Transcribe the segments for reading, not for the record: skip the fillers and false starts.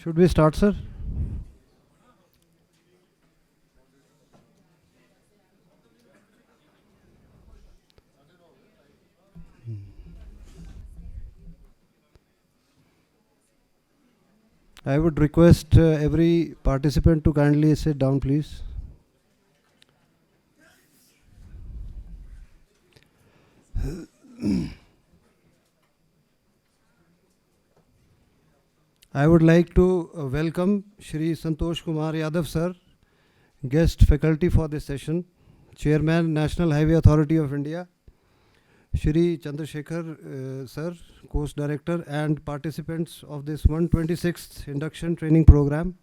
Should we start, sir? I would request every participant to kindly sit down, please. I would like to welcome Shri Santosh Kumar Yadav, sir, guest faculty for this session, Chairman, National Highway Authority of India, Shri Chandrasekhar, sir, Course Director, and participants of this 126th Induction Training Program.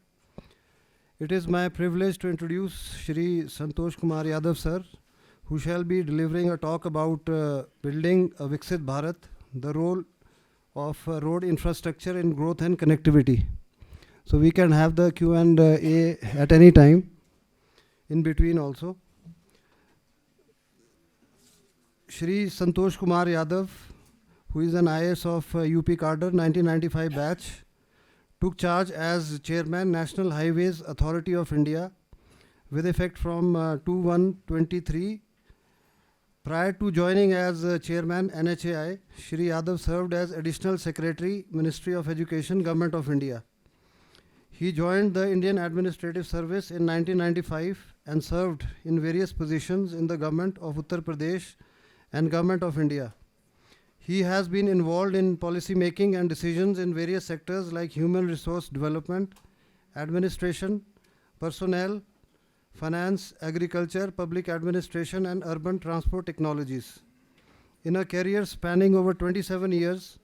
It is my privilege to introduce Shri Santosh Kumar Yadav, sir, who shall be delivering a talk about building a Viksit Bharat, the role of road infrastructure in growth and connectivity. So we can have the Q&A at any time, in between also. Shri Santosh Kumar Yadav, who is an IAS of UP cadre 1995 batch, took charge as Chairman, National Highways Authority of India with effect from 2/1/23. Prior to joining as Chairman NHAI, Shri Yadav served as Additional Secretary, Ministry of Education, Government of India. He joined the Indian Administrative Service in 1995 and served in various positions in the Government of Uttar Pradesh and Government of India. He has been involved in policy making and decisions in various sectors like human resource development, administration, personnel, finance, agriculture, public administration, and urban transport technologies. In a career spanning over 27 years,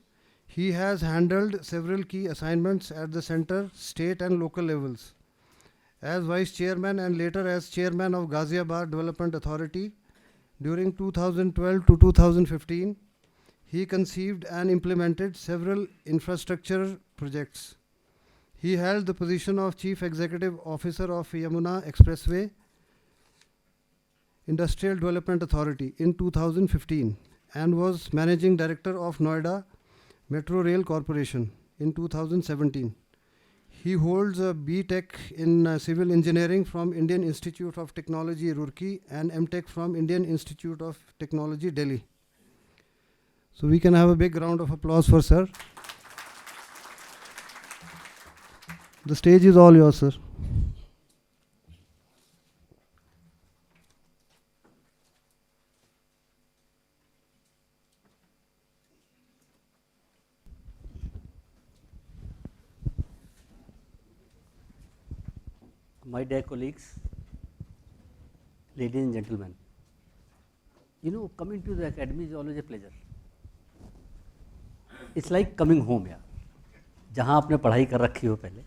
he has handled several key assignments at the center, state, and local levels. As Vice Chairman and later as Chairman of Ghaziabad Development Authority, during 2012 to 2015, he conceived and implemented several infrastructure projects. He held the position of Chief Executive Officer of Yamuna Expressway Industrial Development Authority in 2015 and was Managing Director of Noida Metro Rail Corporation in 2017. He holds a B.Tech in Civil Engineering from Indian Institute of Technology, Roorkee, and M.Tech from Indian Institute of Technology, Delhi. So we can have a big round of applause for sir. The stage is all yours, sir. My dear colleagues, ladies and gentlemen, coming to the academy is always a pleasure. It's like coming home, yeah. जहाँ आपने पढ़ाई कर रखी हो पहले.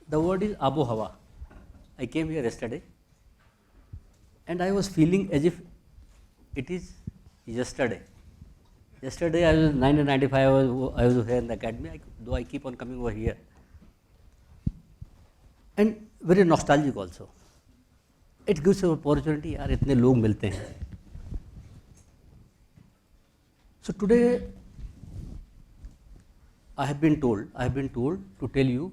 The word is Abo Hawa. I came here yesterday and I was feeling as if it is yesterday. Yesterday I was in 1995, I was here in the academy, though I keep on coming over here. And very nostalgic also. It gives an opportunity, यार इतने लोग मिलते हैं. So today I have been told to tell you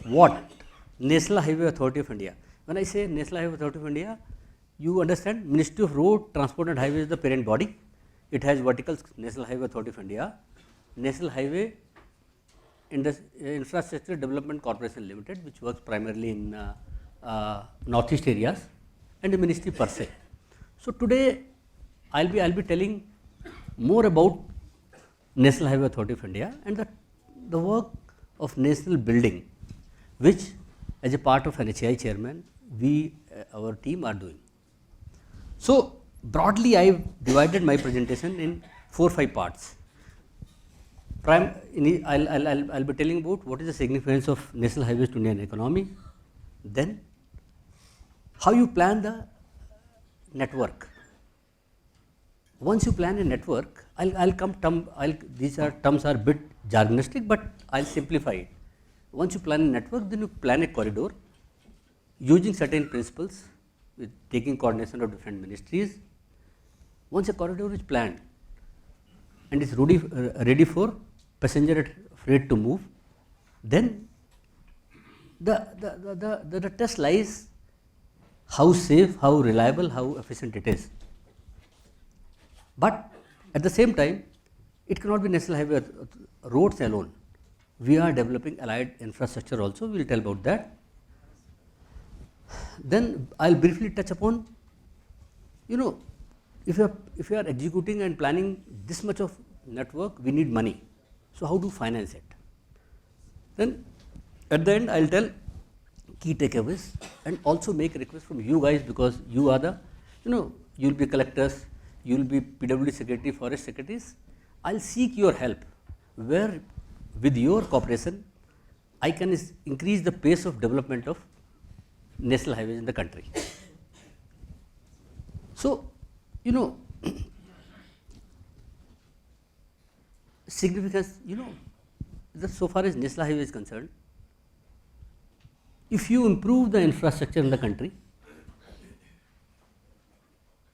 what National Highway Authority of India. When I say National Highway Authority of India, you understand Ministry of Road, Transport and Highways is the parent body. It has verticals National Highway Authority of India, National Highway Infrastructure Development Corporation Limited, which works primarily in northeast areas, and the ministry per se. So today I'll be telling more about National Highway Authority of India and the work of national building, which as a part of NHAI chairman, our team are doing. So broadly I divided my presentation in 4 or 5 parts. I'll be telling about what is the significance of national highways to Indian economy, then how you plan the network. Once you plan a network, these terms are a bit jargonistic, but I'll simplify it. Once you plan a network, then you plan a corridor using certain principles, with taking coordination of different ministries. Once a corridor is planned and is ready for passenger and freight to move, then the test lies how safe, how reliable, how efficient it is. But at the same time, it cannot be national highway roads alone. We are developing allied infrastructure also, we will tell about that. Then I will briefly touch upon, you know, if you are executing and planning this much of network, we need money. So how to finance it? Then at the end I will tell key takeaways and also make a request from you guys, because you are the, you will be collectors, you will be PWD secretary, forest secretaries. I will seek your help where with your cooperation I can increase the pace of development of national highways in the country. So, significance, that so far as national highway is concerned, if you improve the infrastructure in the country,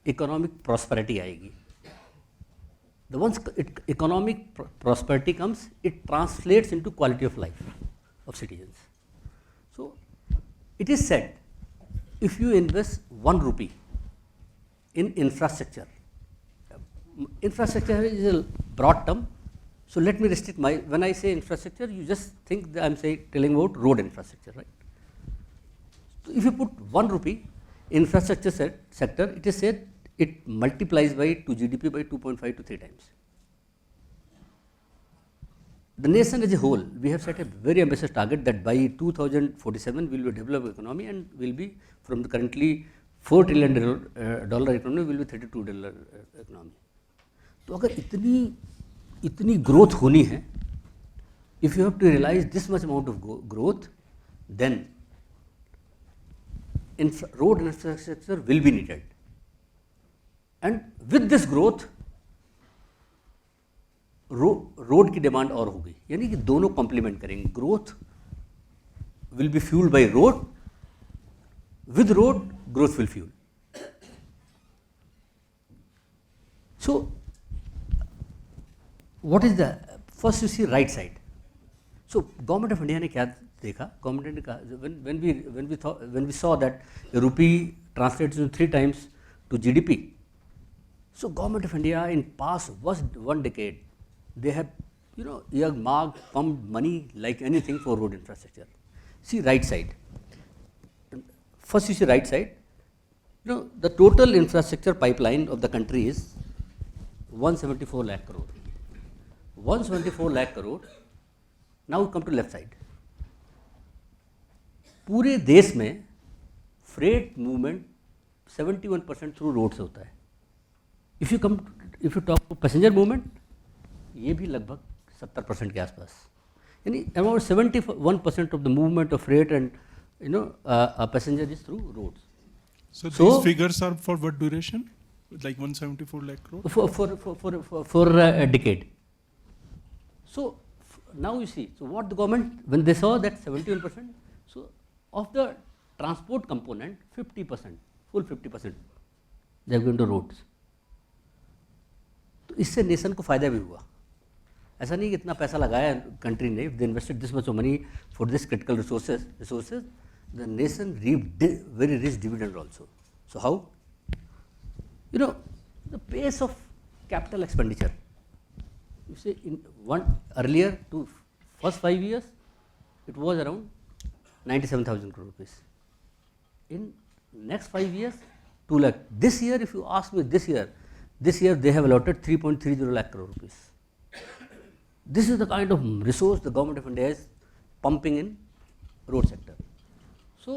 economic prosperity आएगी. The once economic prosperity comes, it translates into quality of life of citizens. So, it is said, if you invest 1 rupee in infrastructure, infrastructure is a broad term. So let me restrict when I say infrastructure, you just think that I am telling about road infrastructure, right? So if you put 1 rupee infrastructure sector, it is said it multiplies to GDP by 2.5 to 3 times. The nation as a whole, we have set a very ambitious target that by 2047 we will be a developed economy and will be from the currently $4 trillion economy will be $32 trillion economy. तो अगर इतनी growth होनी है, if you have to realize this much amount of growth, then road infrastructure will be needed. And with this growth, road की demand और होगी, यानी कि दोनों कॉम्प्लीमेंट करेंगे. Growth will be fuelled by road, with road growth will fuel. So what is the first you see right side. So government of India ने क्या देखा, गवर्नमेंट ने कहा when we saw that a rupee translates into 3 times to GDP. So government of India in past 1 decade, they have, earmarked, pumped money like anything for road infrastructure. See right side. First you see right side. The total infrastructure pipeline of the country is 174 lakh crore. 174 lakh crore. Now come to left side. पूरे देश में freight movement 71% through road से होता है. If you talk about passenger movement, ये भी लगभग 70% के आसपास, यानी about 71% of the movement of freight and a passenger is through roads. So these figures are for what duration? Like 174 lakh crore? For a decade. So now you see, so what the government, when they saw that 71%, so of the transport component, 50%, full 50%, they have given to roads. तो इससे nation को फायदा भी हुआ. ऐसा नहीं कि इतना पैसा लगाया कंट्री ने, they invested this much of money for this critical resources, the nation reaped very rich dividend also. So how, the pace of capital expenditure, you see in earlier to first 5 years it was around 97,000 crore rupees. In next 5 years 2 lakh. This year, if you ask me, this year they have allotted 3.30 lakh crore rupees. This is the kind of resource the government of India is pumping in road sector. So,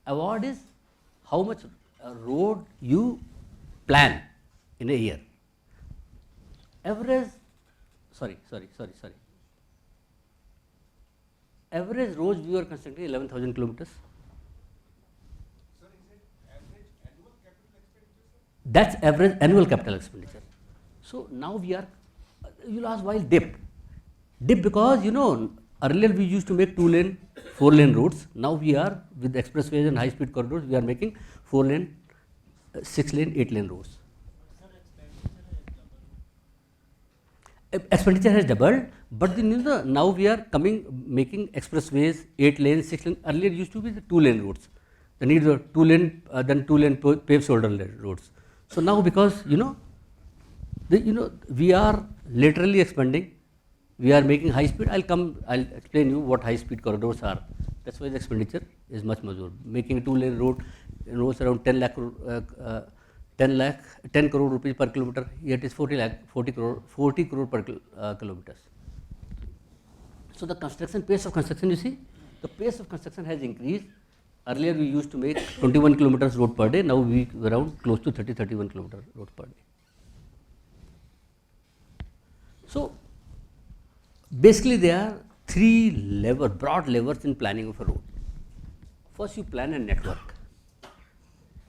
award is how much road you plan in a year. Average roads we are constructing 11,000 kilometers. That's average annual capital expenditure. So now we are, you'll ask why dip? Dip because earlier we used to make 2-lane, 4-lane roads. Now we are with expressways and high-speed corridors, we are making 4-lane, 6-lane, 8-lane roads. expenditure has doubled, but now we are making expressways, 8 lanes, 6 lanes. Earlier used to be the 2-lane roads. The need were 2-lane, then 2-lane paved shoulder roads. So now because we are laterally expanding, we are making high speed. I'll explain you what high speed corridors are. That's why the expenditure is much more. Making a 2-lane roads around 10 crore rupees per kilometer. Here it is 40 crore per kilometers. So the pace of construction, you see, the pace of construction has increased. Earlier we used to make 21 kilometers road per day. Now we around close to 31 kilometers road per day. So basically there are 3 broad levers in planning of a road. First you plan a network.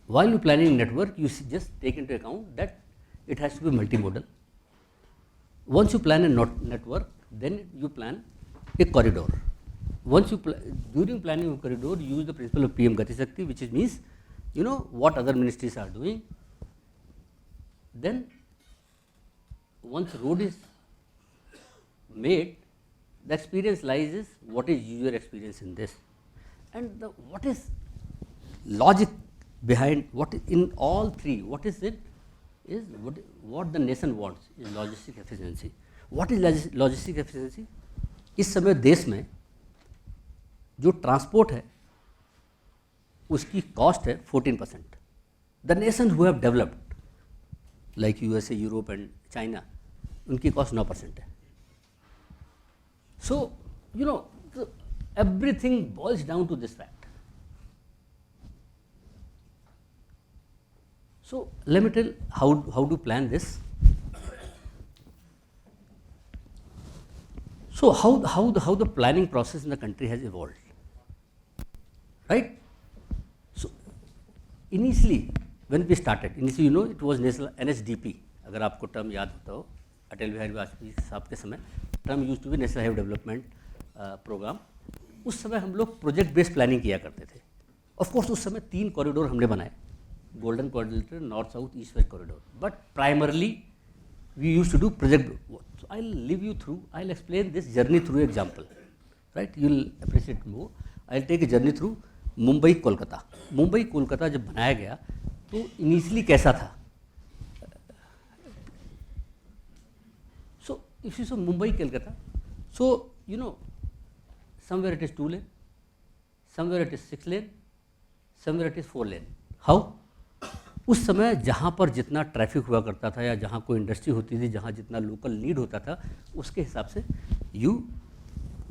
While you planning a network, you just take into account that it has to be multimodal. Once you plan a network, then you plan a corridor. During planning of corridor, you use the principle of PM Gati Shakti, which means what other ministries are doing. Then once road is made, the experience lies is what is your experience in this, and what is logic behind what in all 3. What is it? Is what the nation wants is logistic efficiency. What is logistic efficiency? इस समय देश में जो transport है उसकी cost है 14%. The nation who have developed like USA, Europe and China, उनकी cost 9% है. So everything boils down to this fact. So let me tell how to plan this. So how the planning process in the country has evolved, right? So initially when we started, it was national NHDP. अगर आपको term याद होता हो, अटल बिहारी वाजपेयी साहब के समय term used to be national highway development programme. उस समय हम लोग प्रोजेक्ट बेस्ड प्लानिंग किया करते थे. ऑफ कोर्स उस समय 3 कॉरिडोर हमने बनाए, golden corridor, north south east west corridor, but primarily we use to do project. I'll explain this journey through example, right? You'll appreciate more. I'll take a journey through Mumbai Kolkata जब बनाया गया तो initially कैसा था. So if you say Mumbai Kolkata, so somewhere it is 2 lane, somewhere it is 6 lane, somewhere it is 4 lane. How? उस समय जहाँ पर जितना ट्रैफिक हुआ करता था या जहाँ कोई इंडस्ट्री होती थी, जहाँ जितना लोकल नीड होता था, उसके हिसाब से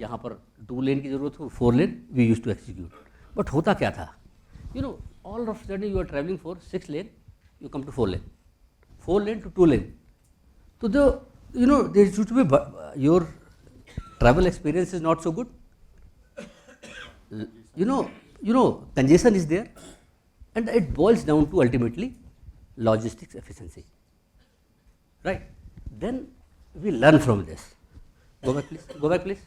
यहाँ पर 2 लेन की ज़रूरत हो, 4 lane we use to execute. But होता क्या था, all of sudden you are travelling for 6 lane, you come to 4 lane, 4 lane to 2 lane. तो there used to be your travel experience is not so good. Congestion is there, and it boils down to ultimately logistics efficiency, right? Then we learn from this. Go back please.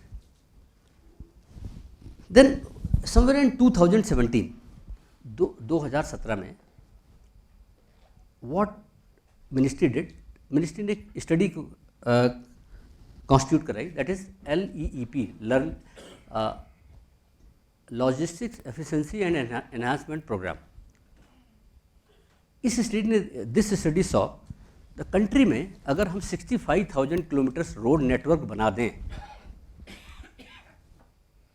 Then somewhere in 2017, 2017 में what ministry did, ministry ने एक study constitute कराई, that is LEEP, logistics efficiency and enhancement programme. इस study ने, this study saw the country में अगर हम 65,000 kilometres road network बना दें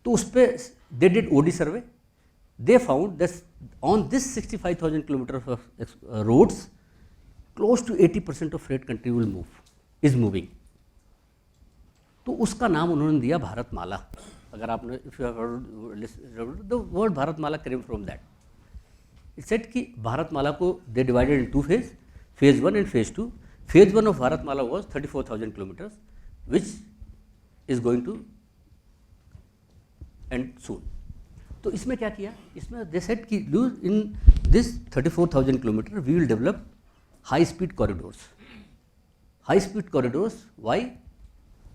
तो उस पर they did OD survey. They found that on this 65,000 kilometres of roads close to 80% of freight country is moving. तो उसका नाम उन्होंने दिया भारतमाला. अगर आपने, if you have heard the word Bharatmala came from that. It said कि भारतमाला को they divided in 2 phases, phase 1 and phase 2. Phase 1 of Bharatmala was 34,000 kilometers, which is going to end soon. तो इसमें क्या किया, इसमें they said कि in this 34,000 kilometers we will develop high speed corridors. High speed corridors, why?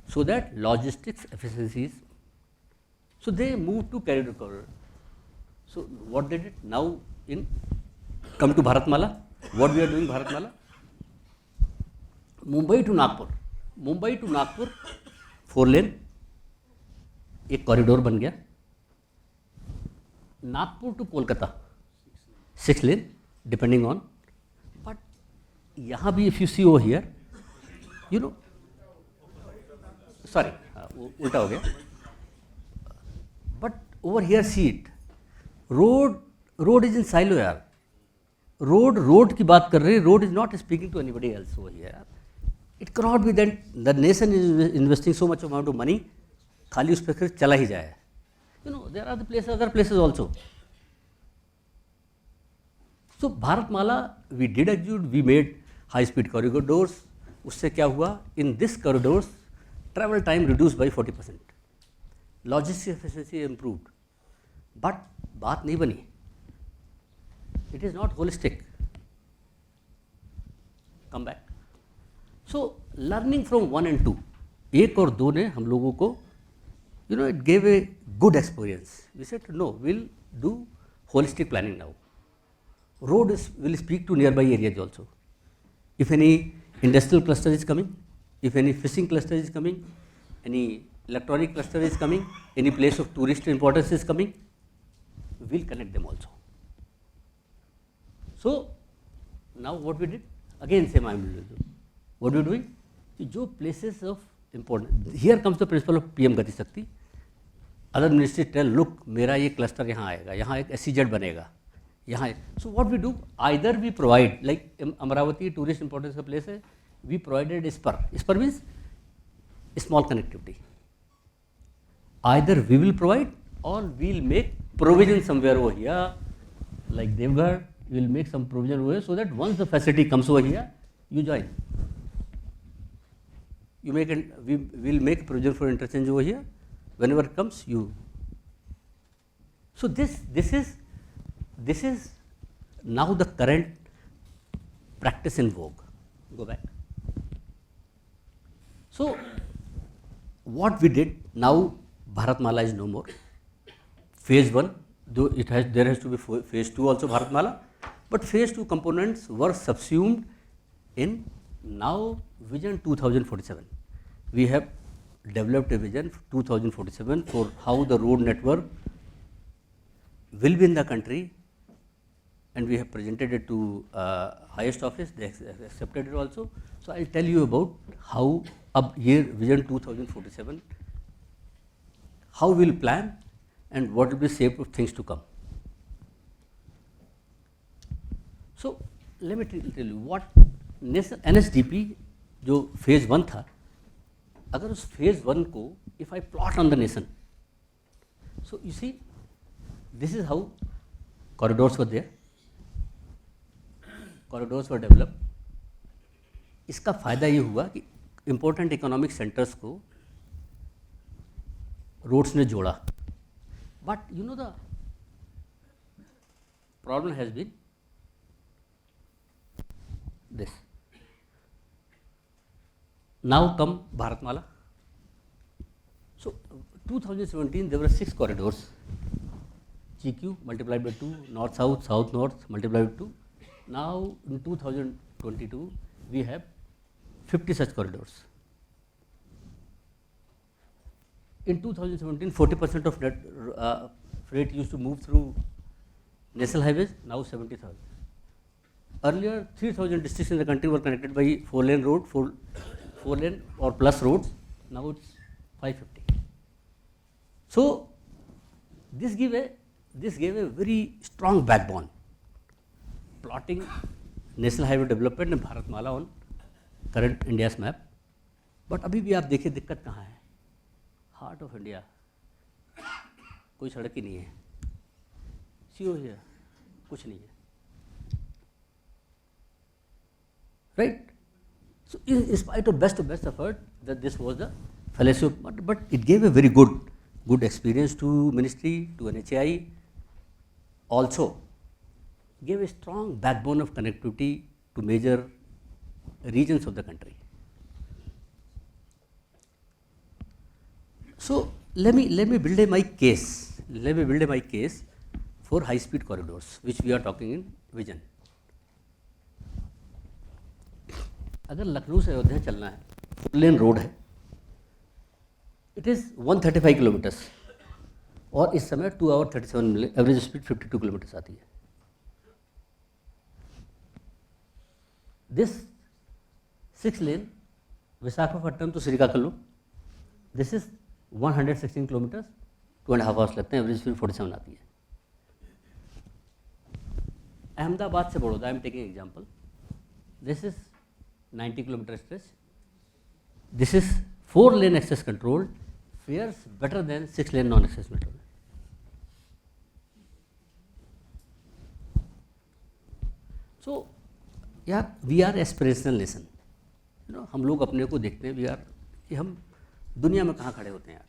So that logistics efficiencies. So they moved to corridor. So what they did now come to Bharatmala. What we are doing Bharatmala? Mumbai to Nagpur. Mumbai to Nagpur 4 lane, एक corridor बन गया. Nagpur to Kolkata 6 lane, depending on. But यहाँ भी if you see over here, you know, sorry उल्टा हो गया. But over here see it, road is in silo यार. Road की बात कर रहे हैं. Road is not speaking to anybody else over here. It cannot be that the nation is investing so much amount of money, खाली उस पर फिर चला ही जाए. You know there are the places, other places also. So Bharatmala we did execute, we made high speed corridors. उससे क्या हुआ, in this corridors travel time reduce by 40%, logistic efficiency improved. But बात नहीं बनी, it is not holistic. Come back. So learning from 1 and 2, 1 और 2 ने हम लोगों को, you know, it gave a good experience. We said no, we'll do holistic planning now. Road will speak to nearby areas also. If any industrial cluster is coming, if any fishing cluster is coming, any electronic cluster is coming, any place of tourist importance is coming, we'll connect them also. So now what we did, again same I will do. What we doing? जो places of important, here comes the principle of PM Gati Shakti. Other ministries tell, look, मेरा ये cluster यहाँ आएगा, यहाँ एक SEZ बनेगा, यहाँ. So what we do, either we provide, like Amravati tourist importance का place है, we provided SPAR. SPAR means small connectivity. Either we will provide or we will make provision somewhere over here, like Devgarh, we will make some provision over here, so that once the facility comes over here, you join. You make an, we will make provision for interchange over here. Whenever it comes, you. So this is now the current practice in vogue. Go back. So what we did now, Bharatmala is no more. Phase 1, though there has to be phase 2 also Bharatmala, but phase 2 components were subsumed in now Vision 2047. We have developed a vision 2047 for how the road network will be in the country, and we have presented it to highest office. They accepted it also. So I'll tell you about how up here Vision 2047, how we'll plan and what will be shape of things to come. So let me tell you what NSDP जो phase 1 था, अगर उस phase 1 को if I plot on the nation, so you see this is how corridors were there, corridors were developed. इसका फायदा ये हुआ कि important economic centers को roads ने जोड़ा. But you know the problem has been this. Now come Bharatmala. So 2017 there were 6 corridors. GQ multiplied by 2, north-south, south-north multiplied by 2. Now in 2022 we have 50 such corridors. In 2017, 40% of net freight used to move through national highways, now 70,000. Earlier, 3,000 districts in the country were connected by 4-lane road, 4-lane or plus roads, now it's 550. So this gave a very strong backbone, plotting national highway development and Bharatmala on current India's map. But अभी भी आप देखिए दिक्कत कहाँ है? Heart of India कोई सड़क ही नहीं है. सी हो है, कुछ नहीं है. Right? So in spite of best effort, that this was the fallacy, but it gave a very good experience to ministry, to NHAI. Also gave a strong backbone of connectivity to major regions of the country. So let me build my case. Let me build my case for high-speed corridors, which we are talking in vision. अगर लखनऊ से अयोध्या चलना है lane road है, it is 135 kilometres और इस समय 2 hour 37 minute, average speed 52 kilometres आती है. This 6 lane Visakhapatnam to Srikakulam, this is 116 kilometres, 2.5 hours लगते हैं, एवरेज स्पीड 47 आती है. अहमदाबाद से Baroda, I am taking example, this is 90 kilometre stretch, this is 4 lane access control, fares better than 6 lane non access metro. So यार we are aspirational nation, you know, हम लोग अपने को देखते हैं वी आर कि हम दुनिया में कहाँ खड़े होते हैं यार.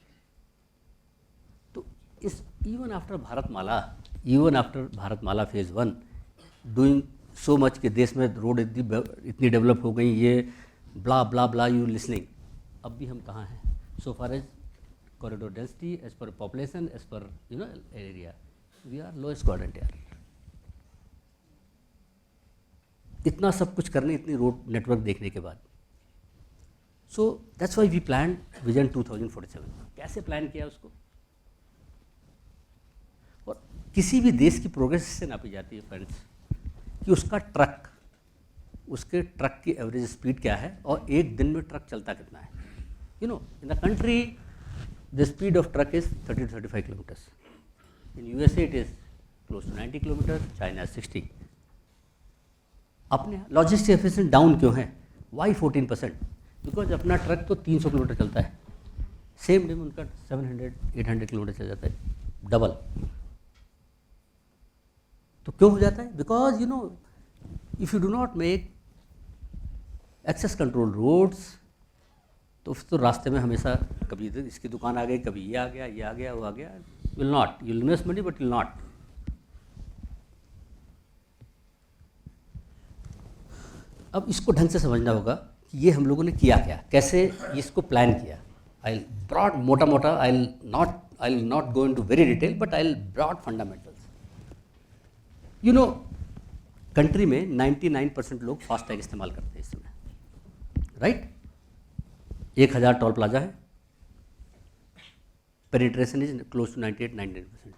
तो इस even after Bharatmala phase 1 doing so much कि देश में रोड इतनी डेवलप हो गई, ये ब्ला ब्ला ब्ला यू लिसनिंग, अब भी हम कहाँ हैं so far as corridor density, as per population, as per area, we are lowest quadrant यार. इतना सब कुछ करने, इतनी रोड नेटवर्क देखने के बाद, so that's why we plan vision 2047. कैसे प्लान किया उसको, और किसी भी देश की प्रोग्रेस से नापी जाती है फ्रेंड्स कि उसके ट्रक की एवरेज स्पीड क्या है और एक दिन में ट्रक चलता कितना है. In the country the speed of truck is 30 to 35 kilometers. In USA it is close to 90 kilometers, China is 60. अपने लॉजिस्टिक एफिशिएंसी डाउन क्यों है? Why 14%? बिकॉज अपना ट्रक तो 300 किलोमीटर चलता है, सेम डे में उनका 700-800 किलोमीटर चल जाता है, डबल. तो क्यों हो जाता है? Because if you do not make access control roads, तो रास्ते में हमेशा कभी इसकी दुकान आ गई, कभी ये आ गया, वो आ गया, will not, you will invest money but will not. अब इसको ढंग से समझना होगा कि ये हम लोगों ने किया क्या, कैसे इसको प्लान किया. आई ब्रॉड मोटा I will not go into very detail, but I will broad fundamentals. Country में 99% लोग फास्टैग इस्तेमाल करते हैं इस समय, राइट? 1000 टोल प्लाजा है, पेनिट्रेशन इज क्लोज टू 98-99%.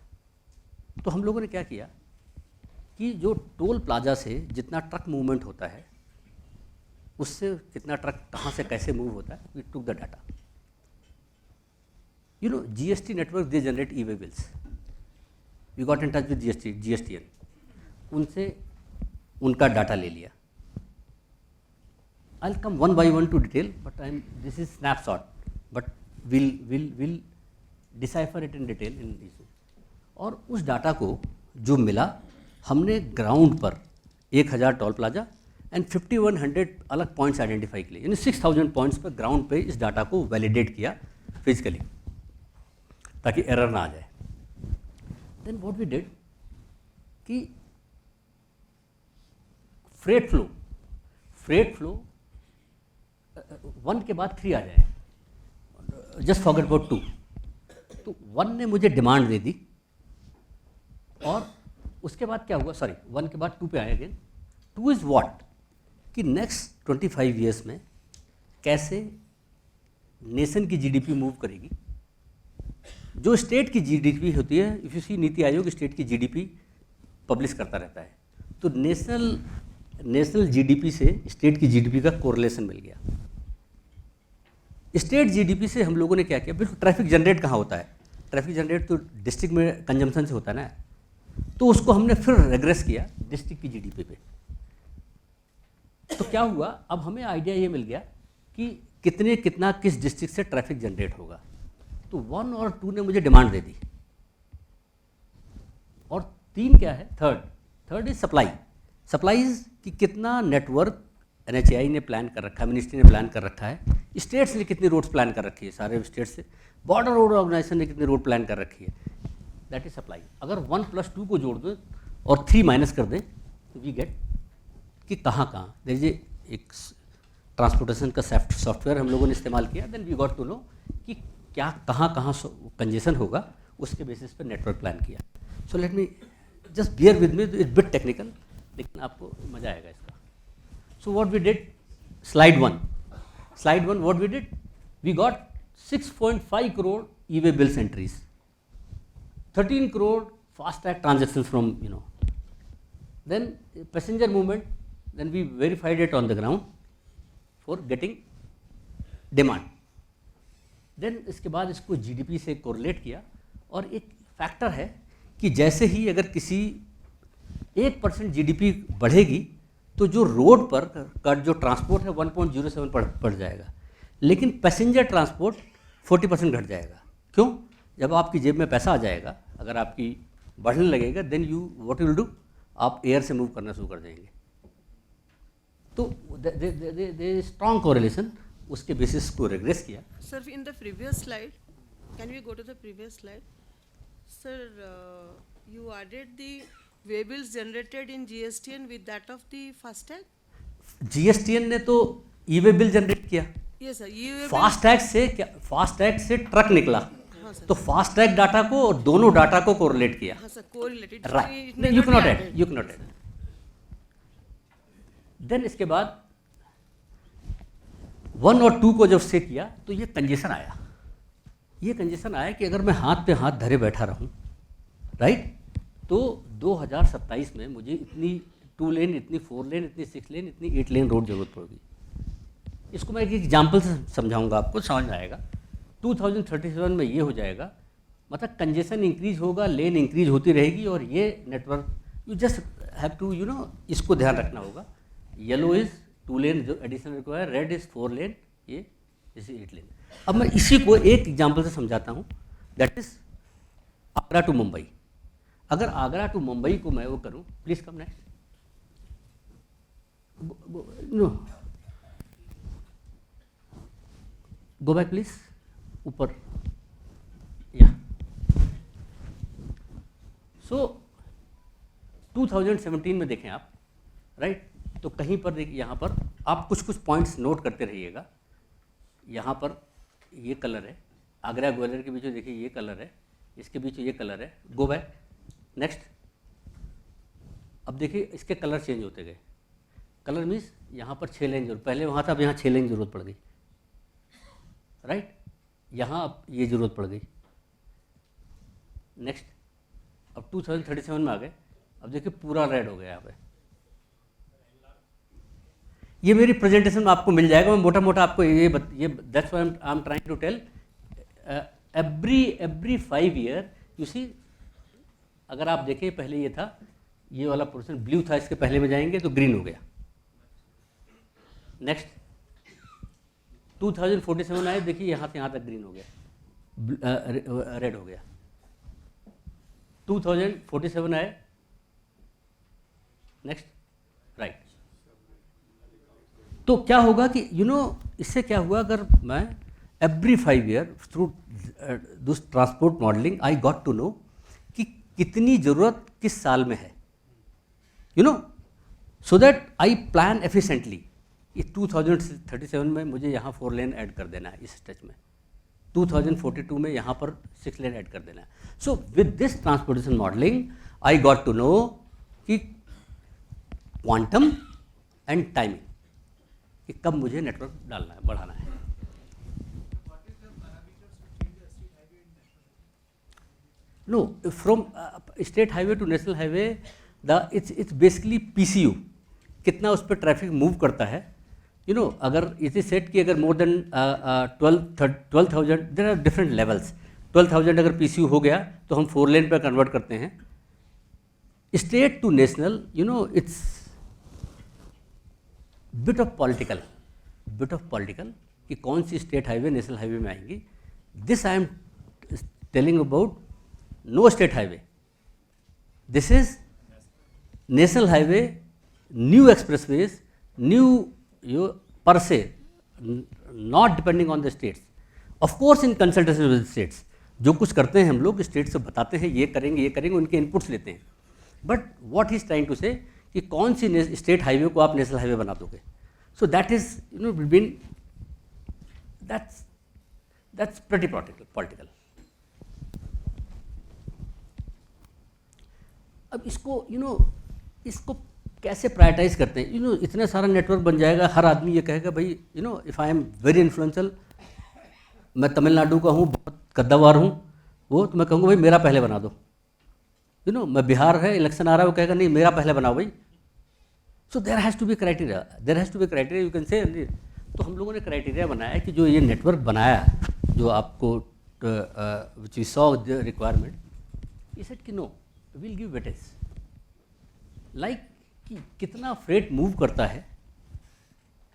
तो हम लोगों ने क्या किया कि जो टोल प्लाजा से जितना ट्रक मूवमेंट होता है, उससे कितना ट्रक कहाँ से कैसे मूव होता है, we took the data. GST network they generate e way bills, we got in touch with GSTN, उनसे उनका डाटा ले लिया. I'll come one by one to detail, but this is snapshot, but we'll decipher it in detail in this. और उस data को जो मिला, हमने ग्राउंड पर 1000 टोल प्लाजा एंड 5100 अलग पॉइंट्स आइडेंटिफाई किए, यानी 6000 पॉइंट्स पर ग्राउंड पे इस डाटा को वैलिडेट किया फिजिकली, ताकि एरर ना आ जाए. देन व्हाट वी डिड कि फ्रेट फ्लो 1 के बाद 3 आ जाए, जस्ट फॉरगेट अबाउट 2. तो 1 ने मुझे डिमांड दे दी, और उसके बाद क्या हुआ, 1 के बाद 2 पे आए अगेन. 2 इज़ व्हाट कि नेक्स्ट 25 ईयर्स में कैसे नेशन की जीडीपी मूव करेगी. जो स्टेट की जीडीपी होती है, if you C NITI Aayog state की जीडीपी पब्लिश करता रहता है, तो नेशनल जीडीपी से स्टेट की जीडीपी का कोरिलेशन मिल गया. स्टेट जीडीपी से हम लोगों ने क्या किया, बिल्कुल ट्रैफिक जनरेट कहाँ होता है, ट्रैफिक जनरेट तो डिस्ट्रिक्ट में कंजम्पशन से होता है ना, तो उसको हमने फिर रेग्रेस किया डिस्ट्रिक्ट की जीडीपी पे. तो क्या हुआ, अब हमें आइडिया ये मिल गया कि कितना किस डिस्ट्रिक्ट से ट्रैफिक जनरेट होगा. तो 1 और 2 ने मुझे डिमांड दे दी, और 3 क्या है, थर्ड इज सप्लाईज कि कितना नेटवर्क NHAI ने प्लान कर रखा है, मिनिस्ट्री ने प्लान कर रखा है, स्टेट्स ने कितनी रोड्स प्लान कर रखी है, सारे स्टेट्स से, बॉर्डर रोड ऑर्गेनाइजेशन ने कितनी रोड प्लान कर रखी है, दैट इज सप्लाई. अगर 1 + 2 को जोड़ दें और 3 माइनस कर दें, तो वी गेट कि कहाँ देखिए एक ट्रांसपोर्टेशन का सॉफ्टवेयर हम लोगों ने इस्तेमाल किया. Then we got to know कि क्या कहाँ कंजेशन होगा, उसके बेसिस पर नेटवर्क प्लान किया. So let me just bear with me, it's bit technical, लेकिन आपको मज़ा आएगा इसका. So what we did, slide slide 1, what we did? We got 6.5 crore e-way bills entries, 13 crore fast track transactions from, then passenger movement, then we verified it on the ground for getting demand. Then इसके बाद इसको GDP से correlate किया, और एक factor है कि जैसे ही अगर किसी 1% जीडीपी बढ़ेगी तो जो रोड पर का जो ट्रांसपोर्ट है 1.07 बढ़ जाएगा, लेकिन पैसेंजर ट्रांसपोर्ट 40% घट जाएगा. क्यों? जब आपकी जेब में पैसा आ जाएगा, अगर आपकी बढ़ने लगेगा, then you what will do, आप एयर से मूव करना शुरू कर देंगे. तो दे स्ट्रॉन्ग कोरिलेशन, उसके बेसिस को रिग्रेस किया. Sir, in the previous slide, can we go to the previous slide? Sir, you added the way bills generated in GSTN with that of the FASTag? GSTN ने तो e-way bill generate किया. Yes, sir. E-way FASTag से क्या, FASTag से truck निकला, हाँ sir. तो FASTag data को और दोनों डाटा को कोरिलेट किया. हाँ sir, correlated. Right, you can not add, you can not add. Then इसके बाद 1 और 2 को जब से किया तो ये कंजेशन आया. ये कंजेशन आया कि अगर मैं हाथ पे हाथ धरे बैठा रहूं, राइट, तो 2027 में मुझे इतनी 2 लेन, इतनी 4 लेन, इतनी 6 लेन, इतनी 8 लेन रोड जरूरत पड़ेगी. इसको मैं एक एग्जाम्पल से समझाऊंगा, आपको समझ में आएगा. 2037 में ये हो जाएगा, मतलब कंजेशन इंक्रीज होगा, लेन इंक्रीज होती रहेगी, और ये network you just have to इसको ध्यान रखना होगा. येलो इज 2 लेन जो additional require, red is 4 lane, ये जैसे 8 लेन. अब मैं इसी को एक एग्जाम्पल से समझाता हूँ, that is Agra to Mumbai. अगर आगरा टू मुंबई को मैं वो करूँ, please come next, no go back please, ऊपर, या. सो 2017 में देखें आप, राइट, तो कहीं पर देखिए, यहाँ पर आप कुछ कुछ पॉइंट्स नोट करते रहिएगा. यहाँ पर ये कलर है, आगरा ग्वालियर के बीच में देखिए ये कलर है, इसके बीच में ये कलर है. Go back next. अब देखिए इसके कलर चेंज होते गए. कलर मीन्स यहाँ पर 6 लेन जरूरत, पहले वहाँ था, अब यहाँ 6 लेन जरूरत पड़ गई, राइट. यहाँ अब ये जरूरत पड़ गई. नेक्स्ट, अब 2037 में आ गए. अब देखिए पूरा रेड हो गया यहाँ पे. ये मेरी प्रेजेंटेशन में आपको मिल जाएगा, मैं मोटा मोटा आपको ये that's why I am trying to tell. Every 5 year you see, अगर आप देखें पहले ये था, ये वाला पोर्शन ब्लू था, इसके पहले में जाएंगे तो ग्रीन हो गया. नेक्स्ट 2047 आए, देखिए यहाँ से यहाँ तक ग्रीन हो गया, रेड हो गया. 2047 आए, नेक्स्ट, राइट. तो क्या होगा कि इससे क्या हुआ, अगर मैं every 5 year through this transport modelling I got to know कि कितनी ज़रूरत किस साल में है, so that I plan efficiently. इस 2037 में मुझे यहाँ 4 लेन ऐड कर देना है इस स्टेज में, 2042 में यहाँ पर 6 लेन ऐड कर देना है. So with this transportation modelling I got to know कि क्वांटम एंड टाइमिंग, कि कब मुझे नेटवर्क डालना है, बढ़ाना है. No, from state highway to national highway it's basically PCU, कितना उस पर ट्रैफिक मूव करता है. अगर इट इज सेट कि अगर more than 12,000, there are different levels. 12,000 अगर PCU हो गया तो हम 4 लेन पर कन्वर्ट करते हैं. State to national, it's bit of political कि कौन सी स्टेट हाईवे नेशनल हाईवे में आएंगी. This I am telling about no state highway. This is national highway, new expressways, new per, not depending on the states. Of course in consultation with states, जो कुछ करते हैं हम लोग state से बताते हैं ये करेंगे, उनके इनपुट्स लेते हैं. But what is trying to say कि कौन सी स्टेट हाईवे को आप नेशनल हाईवे बना दोगे. So that is been that's pretty political. अब इसको इसको कैसे प्रायोरिटाइज करते हैं, इतने सारा नेटवर्क बन जाएगा, हर आदमी ये कहेगा भाई if I am very influential, मैं तमिलनाडु का हूँ, बहुत कद्दावार हूँ वो, तो मैं कहूँगा भाई मेरा पहले बना दो। मैं बिहार है, इलेक्शन आ रहा है, वो कहेगा नहीं मेरा पहले बनाओ भाई। So there has to be criteria, you can say. तो हम लोगों ने क्राइटेरिया बनाया है कि जो ये नेटवर्क बनाया, जो आपको which we saw the requirement, ये सेड कि no will give weightage, like कि कितना फ्रेट मूव करता है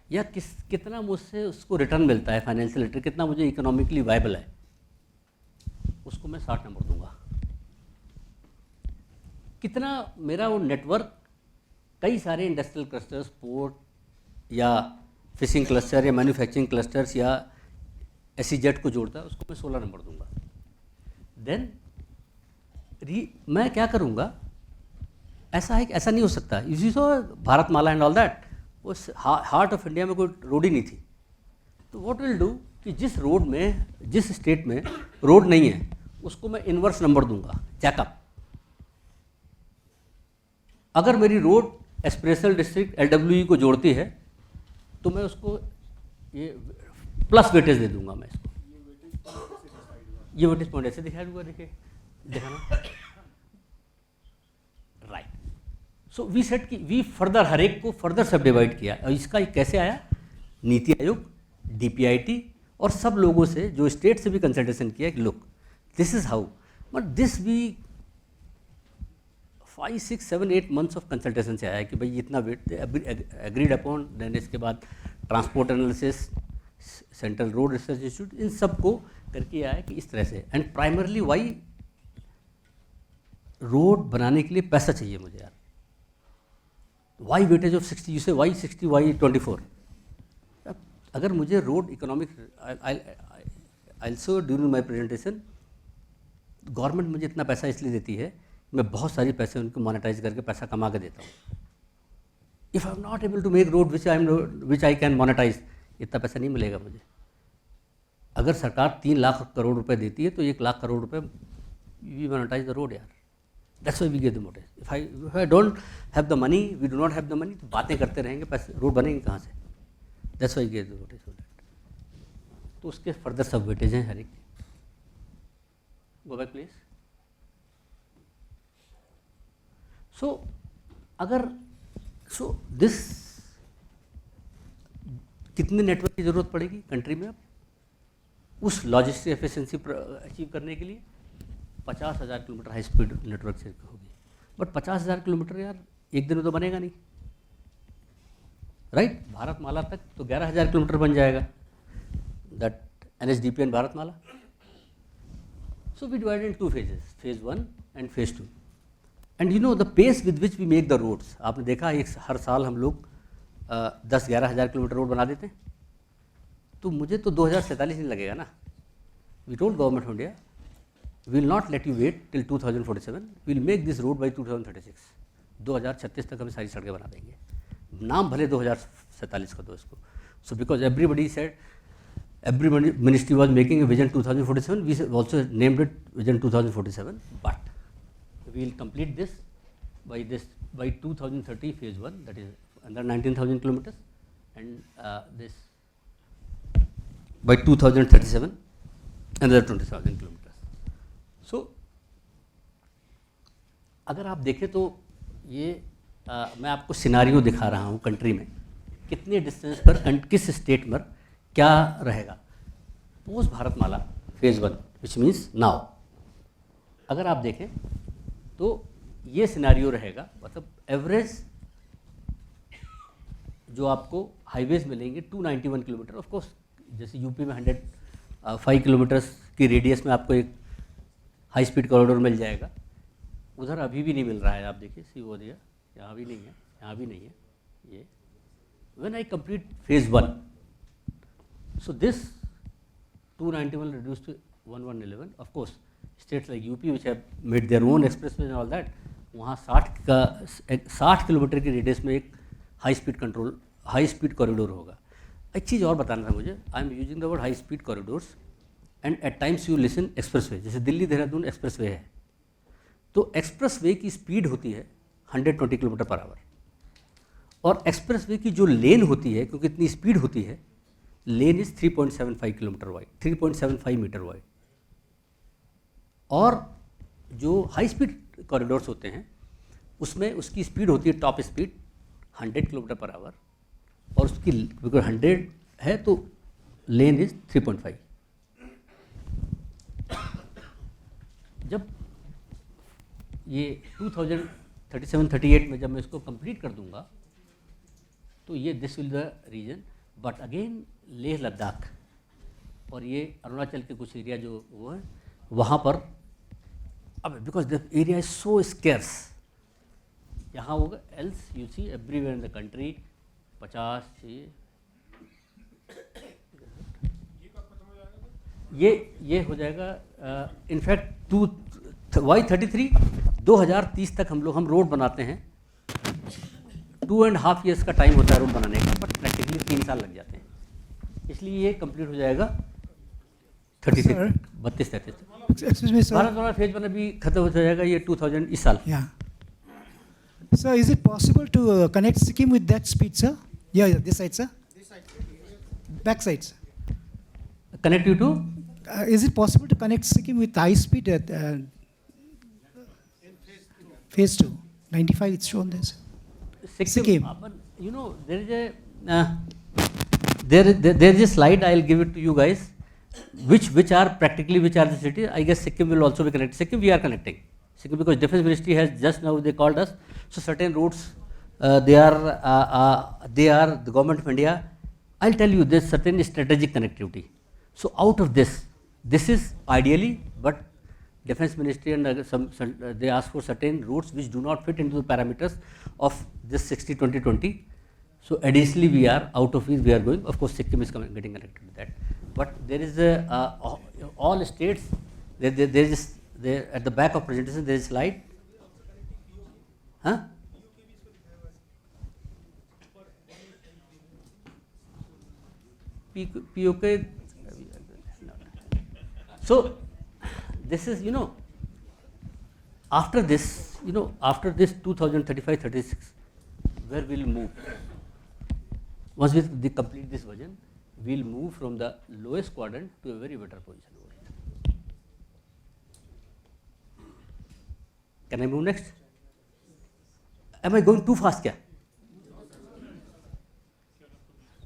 या कितना मुझसे उसको रिटर्न मिलता है, फाइनेंशियल रिटर्न कितना मुझे इकोनॉमिकली वायबल है, उसको मैं 60 नंबर दूंगा। कितना मेरा वो नेटवर्क कई सारे इंडस्ट्रियल क्लस्टर्स, पोर्ट या फिशिंग क्लस्टर या मैन्युफैक्चरिंग क्लस्टर्स या SEZ को जोड़ता है, उसको मैं 16 नंबर दूंगा। देन मैं क्या करूँगा, ऐसा है कि ऐसा नहीं हो सकता। इसी सो भारतमाला एंड ऑल दैट, उस हार्ट ऑफ इंडिया में कोई रोड ही नहीं थी। तो व्हाट विल डू कि जिस रोड में, जिस स्टेट में रोड नहीं है, उसको मैं इन्वर्स नंबर दूंगा, चेकअप। अगर मेरी रोड एस्प्रेसल डिस्ट्रिक्ट LWE को जोड़ती है तो मैं उसको ये प्लस वेटेज दे दूंगा। मैं इसको ये वेटेज पॉइंट ऐसे दिखाया हुआ, देखिए दिखाना, राइट। सो वी सेट कि वी फर्दर हर एक को फर्दर सब डिवाइड किया। और इसका कैसे आया, नीति आयोग, DPIT और सब लोगों से, जो स्टेट से भी कंसल्टेशन किया कि look this is how, but this we 5, 6, 7, 8 months of consultation से आया है कि भाई इतना वेट एग्रीड अपॉन। देन इसके बाद transport analysis, central road research institute, इन सब को करके आया कि इस तरह से। एंड प्राइमरली वाई, रोड बनाने के लिए पैसा चाहिए मुझे यार। वाई वेटेज ऑफ 60, जिसे वाई 60, वाई 24। अगर मुझे road economic, I show during my presentation, government मुझे इतना पैसा इसलिए देती है, मैं बहुत सारी पैसे उनको मोनेटाइज करके पैसा कमा के देता हूँ। If I am not able to make road which I can monetise, इतना पैसा नहीं मिलेगा मुझे। अगर सरकार 3 लाख करोड़ रुपए देती है तो 1 लाख करोड़ रुपए वी मोनेटाइज द रोड यार। That's why we give the monetise. If I don't have the money, we do not have the money, तो बातें करते रहेंगे, पैसे रोड बनेंगे कहाँ से। That's why give the monetise for that. तो उसके फर्दर सब वेटेज हैं हर एक। Go back please. So this, कितने नेटवर्क की ज़रूरत पड़ेगी कंट्री में अब उस लॉजिस्टिक एफिशिएंसी अचीव करने के लिए? 50,000 किलोमीटर हाई स्पीड नेटवर्क से होगी। बट 50,000 किलोमीटर यार एक दिन में तो बनेगा नहीं, राइट? भारतमाला तक तो 11,000 किलोमीटर बन जाएगा, that NHDP and Bharatmala. So we divided in 2 phases, phase 1 and phase 2। And you know the pace with which we make the roads, आपने देखा हर साल हम लोग 10-11 किलोमीटर रोड बना देते हैं। तो मुझे तो 2047 नहीं लगेगा ना। We told government of India will not let you wait till 2047, will make this road by 2036। 2036 तक हम सारी सड़कें बना देंगे। नाम भले 2047 का दो इसको। So because everybody said, every ministry was making a vision 2047, we also named it vision 2047, but we will complete this by 2030 phase 1, that is under 19,000 kilometers, and this by 2037 another 20,000 kilometers. So अगर आप देखें तो ये मैं आपको scenario दिखा रहा हूँ कंट्री में कितने डिस्टेंस पर किस स्टेट पर क्या रहेगा post Bharatmala phase 1, which means now. अगर आप देखें तो ये सिनारियो रहेगा, मतलब एवरेज जो आपको हाईवेज मिलेंगे 291 किलोमीटर। ऑफ कोर्स जैसे यूपी में 105 किलोमीटर्स की रेडियस में आपको एक हाई स्पीड कॉरिडोर मिल जाएगा, उधर अभी भी नहीं मिल रहा है। आप देखिए सी वो दिया, यहाँ भी नहीं है, यहाँ भी नहीं है। ये when I complete phase 1, so this 291 will reduce to 1111. Of course, states like UP which have made their own expressways and all that, वहाँ 60 किलोमीटर की रेडियस में एक हाई स्पीड कॉरिडोर होगा। एक चीज़ और बताना था मुझे, I am using the word high speed corridors and at times you listen expressway. जैसे दिल्ली देहरादून एक्सप्रेसवे है, तो एक्सप्रेसवे की स्पीड होती है 120 किलोमीटर पर आवर। और एक्सप्रेसवे की जो लेन होती है, क्योंकि इतनी स्पीड होती है, lane is 3.75 kilometre wide, 3.75 metre wide. और जो हाई स्पीड कॉरिडोर्स होते हैं उसमें उसकी स्पीड होती है, top speed 100 kilometre per hour, और उसकी बिकॉज 100 है तो लेन इज 3.5। जब ये 2037-38 में जब मैं इसको कंप्लीट कर दूंगा तो ये this will the region, but again Leh Ladakh और ये अरुणाचल के कुछ एरिया जो वो है वहाँ पर, अब because the area is so scarce, यहाँ होगा, else you see everywhere in the country 50 चाहिए। ये हो जाएगा इनफैक्ट Y33 2030 तक हम रोड बनाते हैं, 2.5 years का टाइम होता है रोड बनाने का, बट प्रैक्टिकली 3 साल लग जाते हैं, इसलिए ये कंप्लीट हो जाएगा 32-33। Excuse me, sir. भारत वाला फेज वन अभी खत्म हो जाएगा ये 2000 इस साल। Yeah. Sir, is it possible to connect Sikkim with that speed, sir? Yeah, this side, sir. Back side, sir. Connect you to Is it possible to connect Sikkim with high speed at phase 2? 95, it's shown there, sir. Sikkim. You know, there is a slide, I'll give it to you guys, which are practically which are the cities. I guess Sikkim will also be connected. Sikkim we are connecting. Sikkim, because Defence Ministry has just now they called us. So certain routes they are the government of India. I'll tell you there's certain strategic connectivity. So out of this is ideally, but Defence Ministry and they ask for certain routes which do not fit into the parameters of this 60-20-20. So additionally we are out of it, we are going. Of course Sikkim is getting connected with that. But there is all states, there is at the back of presentation there is a slide. Huh? POK. So this is, after this 2035-36, where we'll move. Once we complete this version, we'll move from the lowest quadrant to a very better position over here. Can I move next? Am I going too fast? Kya?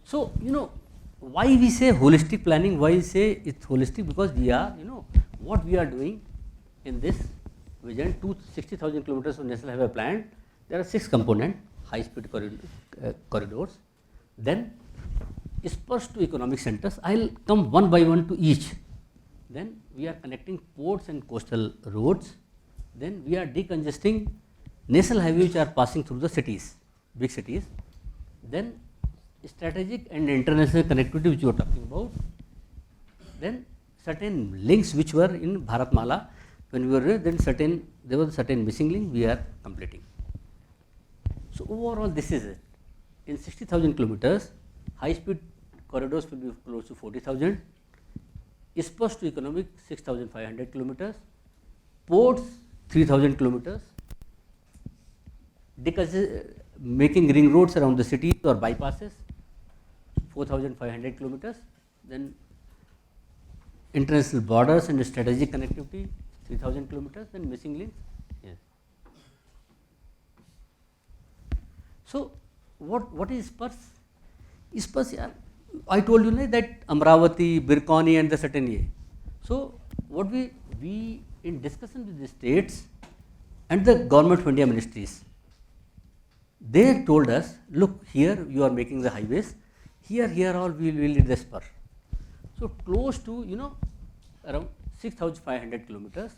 So, why we say holistic planning, why we say it's holistic, because we are, what we are doing in this vision, 60,000 kilometers of national highway plan, there are 6 components, high speed corridors, then spurs to economic centers. I'll come one by one to each. Then we are connecting ports and coastal roads. Then we are decongesting national highways which are passing through the cities, big cities. Then strategic and international connectivity which you are talking about. Then certain links which were in Bharatmala when we were there, then there was certain missing link we are completing. So overall this is it. In 60,000 kilometers, high speed corridors will be close to 40,000, spurs to economic 6,500 kilometers, ports 3,000 kilometers, making ring roads around the cities or bypasses 4,500 kilometers, then international borders and strategic connectivity 3,000 kilometers, then missing links. Yes. So what is spurs? Spurs, yeah, I told you that Amravati, Birkoni and the certain ye. So what we in discussion with the states and the government of India ministries, they told us, look, here you are making the highways, here all we will need the spur. So close to around 6,500 kilometers,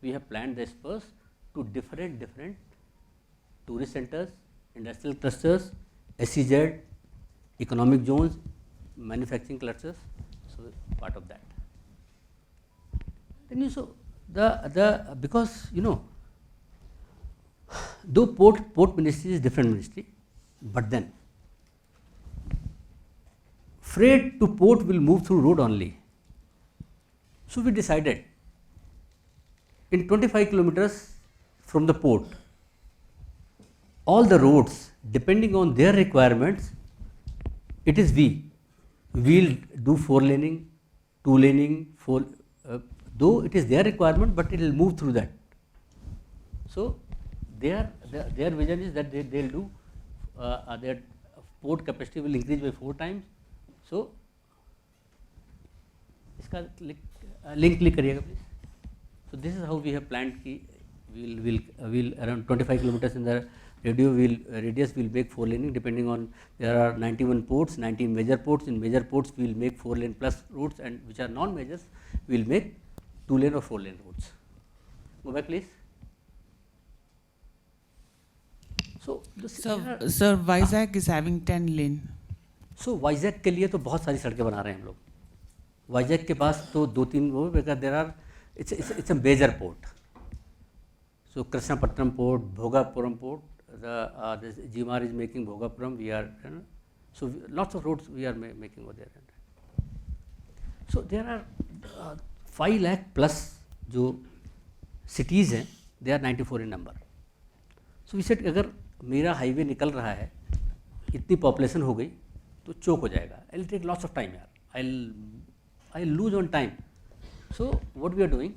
we have planned the spurs to different tourist centers, industrial clusters, SEZ, economic zones, manufacturing clusters. So part of that. Then because though port ministry is different ministry, but then freight to port will move through road only. So we decided in 25 kilometers from the port, all the roads, depending on their requirements, it is we'll do 4-laning, 2-laning, though it is their requirement, but it will move through that. So their vision is that they'll do their port capacity will increase by 4 times. So इसका link click करिएगा please. So this is how we have planned कि we'll around 25 kilometers in the radius will make 4-laning, depending on there are 91 ports, 19 major ports. In major ports we will make 4-lane plus roads, and which are non-majors we will make 2-lane or 4-lane roads. Go back please. So Sir, Vizag is having 10 lane. So Vizag के लिए तो बहुत सारी सड़कें बना रहे हैं हम लोग. वाइजैक के पास तो 2-3 वो because there are it's a major port. So Krishnapatnam port, Bhogapuram port, this GMR is making Bhogapuram. We are so lots of roads we are making over there. So there are 5 lakh plus जो cities हैं, they are 94 in number. So we said अगर मेरा highway निकल रहा है, इतनी population हो गई तो चोक हो जाएगा. I'll take lots of time यार. I'll lose on time. So what we are doing,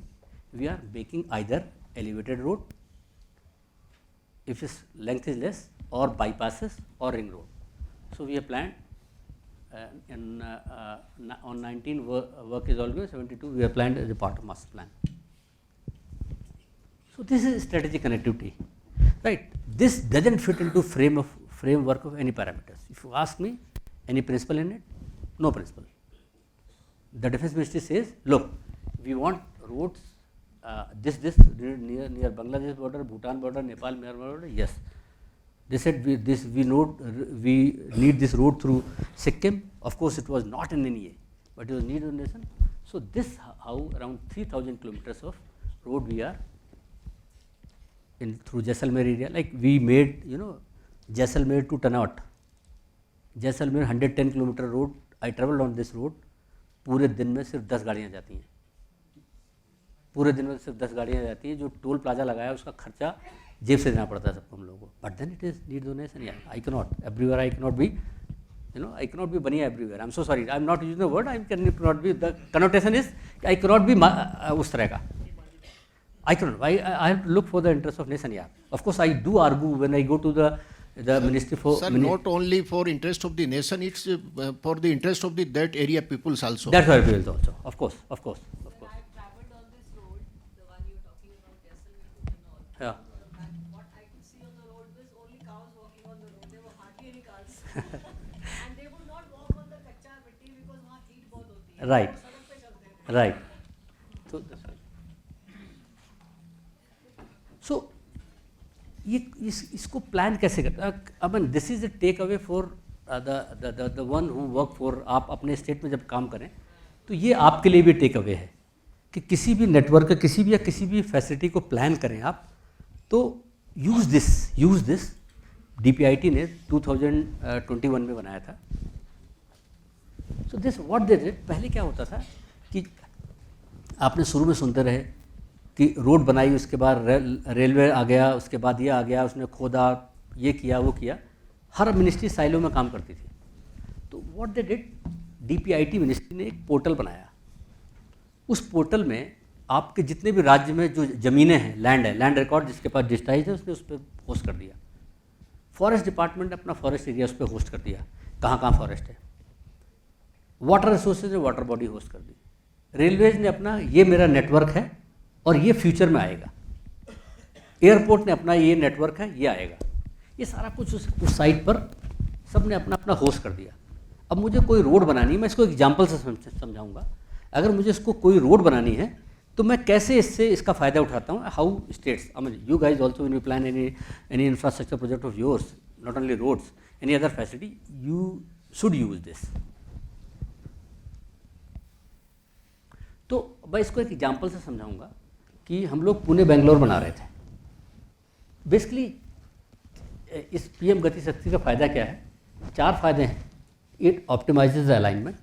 we are making either elevated road if its length is less, or bypasses or ring road. So we have planned on 19 work is ongoing, 72 we have planned as a part of master plan. So this is strategic connectivity, right? This doesn't fit into framework of any parameters. If you ask me, any principle in it? No principle. The Defence Ministry says, look, we want roads this near Bangladesh border, Bhutan border, Nepal border. Yes, they said we need this road through Sikkim. Of course, it was not in NEA, but it was needed in nation. So this how around 3,000 kilometers of road we are in through Jaisalmer area. Like we made, Jaisalmer to Tanaut. Jaisalmer 110 kilometer road. I traveled on this road. पूरे दिन में सिर्फ 10 गाड़ियाँ जाती हैं. पूरे दिन में सिर्फ 10 गाड़ियाँ जाती हैं. जो टोल प्लाजा लगाया उसका खर्चा जेब से देना पड़ता है सबको हम लोगों को. But then it is need donation. या I can not everywhere, I can not be I can not be bania everywhere. I am so sorry, I am not using the word, I can not be, the connotation is I can not be उस तरह का. I cannot. I have to look for the interest of nation. Yeah, of course I do argue when I go to the ministry for. Sir, not only for interest of the nation, it's for the interest of that area peoples also. That's why peoples also. Of course. I have travelled on this road, the one you're talking about, Jaisalmer to the north. Yeah. And what I could see on the road was only cows walking on the road. There were hardly any cars. And they would not walk on the कच्चा मिट्टी because वहाँ heat बहुत होती है. Right. वो सड़क पे चलते हैं. Right. So that's right. So ये इसको प्लान कैसे करते हैं? अब this is the take away for the one who work for. आप अपने स्टेट में जब काम करें तो ये आपके लिए भी टेक अवे है कि किसी भी नेटवर्क किसी भी फैसिलिटी को प्लान करें आप तो यूज़ दिस. DPIT ने 2021 में बनाया था. So this what they did. पहले क्या होता था कि आपने शुरू में सुनते रहे कि रोड बनाई, उसके बाद रेलवे आ गया, उसके बाद ये आ गया, उसने खोदा, ये किया वो किया. हर मिनिस्ट्री साइलो में काम करती थी. तो what they did, DPIT ministry ने एक पोर्टल बनाया. उस पोर्टल में आपके जितने भी राज्य में जो ज़मीनें हैं, लैंड रिकॉर्ड जिसके पास डिजिटाइज है उसने उस पर होस्ट कर दिया. फॉरेस्ट डिपार्टमेंट ने अपना फॉरेस्ट एरिया उस पर होस्ट कर दिया, कहाँ फॉरेस्ट है. वाटर रिसोर्सेज ने वाटर बॉडी होस्ट कर दी. रेलवेज ने अपना ये मेरा नेटवर्क है और ये फ्यूचर में आएगा. एयरपोर्ट ने अपना ये नेटवर्क है, ये आएगा. ये सारा कुछ उस साइट पर सब ने अपना अपना होस्ट कर दिया. अब मुझे कोई रोड बनानी है, मैं इसको एग्जांपल से समझाऊंगा. अगर मुझे इसको कोई रोड बनानी है तो मैं कैसे इसका फ़ायदा उठाता हूँ. How states, I mean you guys also when you plan any infrastructure project of yours, not only roads, any other facility, you should use this. तो मैं इसको एक एग्जांपल से समझाऊंगा कि हम लोग पुणे बेंगलोर बना रहे थे. बेसिकली इस PM गति शक्ति का फ़ायदा क्या है? 4 फ़ायदे हैं. It optimises the alignment,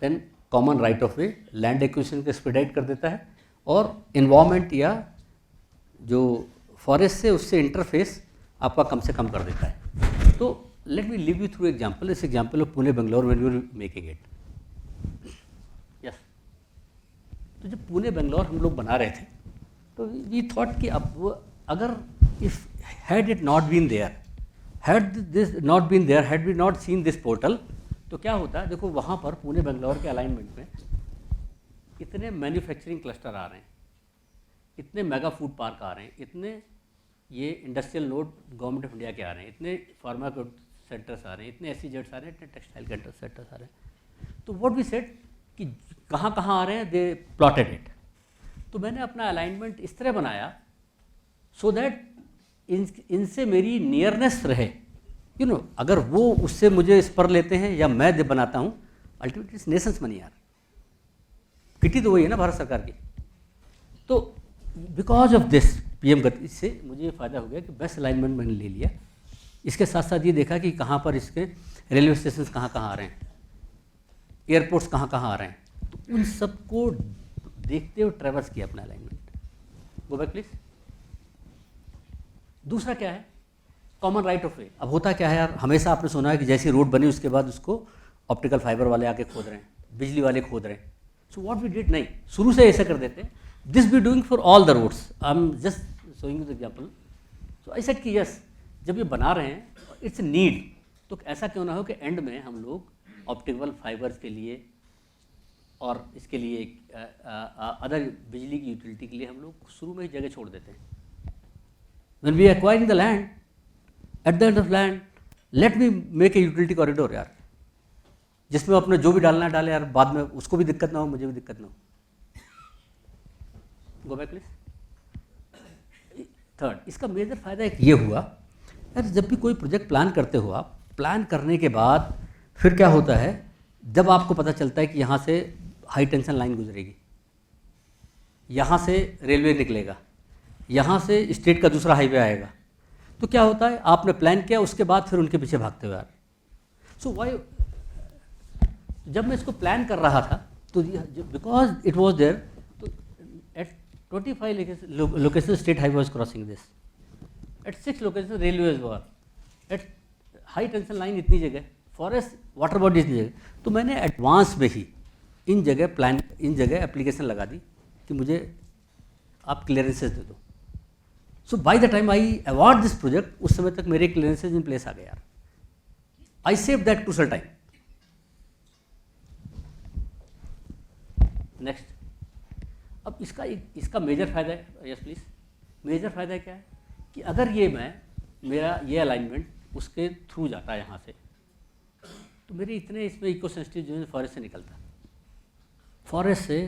then common right of way, land acquisition को एक्सपेडाइट कर देता है, और इन्वायरमेंट या जो फॉरेस्ट से उससे इंटरफेस आपका कम से कम कर देता है। तो let me leave you through example, इस example of Pune Bangalore when we were making it. Yes, तो जब पुणे बेंगलोर हम लोग बना रहे थे तो वी थॉट कि अब अगर if had it not been there, had this not been there, had we not seen this portal, तो क्या होता है, देखो वहाँ पर पुणे बेंगलोर के अलाइनमेंट में इतने मैन्युफैक्चरिंग क्लस्टर आ रहे हैं, इतने मेगा फूड पार्क आ रहे हैं, इतने ये industrial node government of India के आ रहे हैं, इतने फार्मा सेंटर्स आ रहे हैं, इतने SEZs आ रहे हैं, इतने टेक्सटाइल सेंटर्स आ रहे हैं। तो व्हाट वी सेड कि कहाँ कहाँ आ रहे हैं, दे प्लॉटेड इट। तो मैंने अपना अलाइनमेंट इस तरह बनाया सो दैट इनसे मेरी नियरनेस रहे, यू नो, अगर वो उससे मुझे स्पर लेते हैं या मैं बनाता हूँ, अल्टीमेटली इट्स नेशंस मनी यार, किटी तो वही है ना भारत सरकार की। तो बिकॉज ऑफ दिस PM गति से मुझे ये फ़ायदा हो गया कि बेस्ट अलाइनमेंट मैंने ले लिया। इसके साथ साथ ये देखा कि कहाँ पर इसके रेलवे स्टेशन कहाँ कहाँ आ रहे हैं, एयरपोर्ट्स कहाँ कहाँ आ रहे हैं, तो उन सबको देखते हुए ट्रेवर्स किया अपना अलाइनमेंट। Go back please. दूसरा क्या है, कॉमन राइट ऑफ वे। अब होता क्या है यार, हमेशा आपने सुना है कि जैसी रोड बनी उसके बाद उसको ऑप्टिकल फाइबर वाले आके खोद रहे हैं, बिजली वाले खोद रहे हैं। सो व्हाट वी डिड, नहीं, शुरू से ऐसा कर देते हैं। This we doing for all the roads, I am just showing you the example. So I said कि यस, जब ये बना रहे हैं इट्स नीड, तो ऐसा क्यों ना हो कि एंड में हम लोग ऑप्टिकल फाइबर्स के लिए और इसके लिए अदर बिजली की यूटिलिटी के लिए हम लोग शुरू में ही जगह छोड़ देते हैं। When we acquiring the land, at the end of land, let me make a utility corridor यार, जिसमें अपने जो भी डालना है डाले यार, बाद में उसको भी दिक्कत ना हो, मुझे भी दिक्कत ना हो। गो बैक प्लीज। थर्ड, इसका मेजर फायदा एक ये हुआ यार, जब भी कोई प्रोजेक्ट प्लान करते हो आप, प्लान करने के बाद फिर क्या होता है, जब आपको पता चलता है कि यहाँ से हाई टेंशन लाइन गुजरेगी, यहाँ से रेलवे निकलेगा, यहाँ से स्टेट का दूसरा हाईवे आएगा, तो क्या होता है, आपने प्लान किया, उसके बाद फिर उनके पीछे भागते हुए आ रहे। सो वाई, जब मैं इसको प्लान कर रहा था तो बिकॉज इट वॉज देयर, तो at 25 location state highway was crossing this, at 6 location railways were, at high tension line इतनी जगह, फॉरेस्ट वाटर बॉडी इतनी जगह। तो मैंने एडवांस में ही इन जगह एप्लीकेशन लगा दी कि मुझे आप क्लियरेंसेज दे दो। So by the time I award this project, उस समय तक मेरे क्लियरेंसेज इन प्लेस आ गए यार। I save that crucial time. Next, अब इसका मेजर फायदा है, यस प्लीज, मेजर फायदा क्या है कि अगर मेरा ये अलाइनमेंट उसके थ्रू जाता है यहाँ से, तो मेरे इतने इसमें इको सेंसिटिव जो है फॉरेस्ट से निकलता, फॉरेस्ट से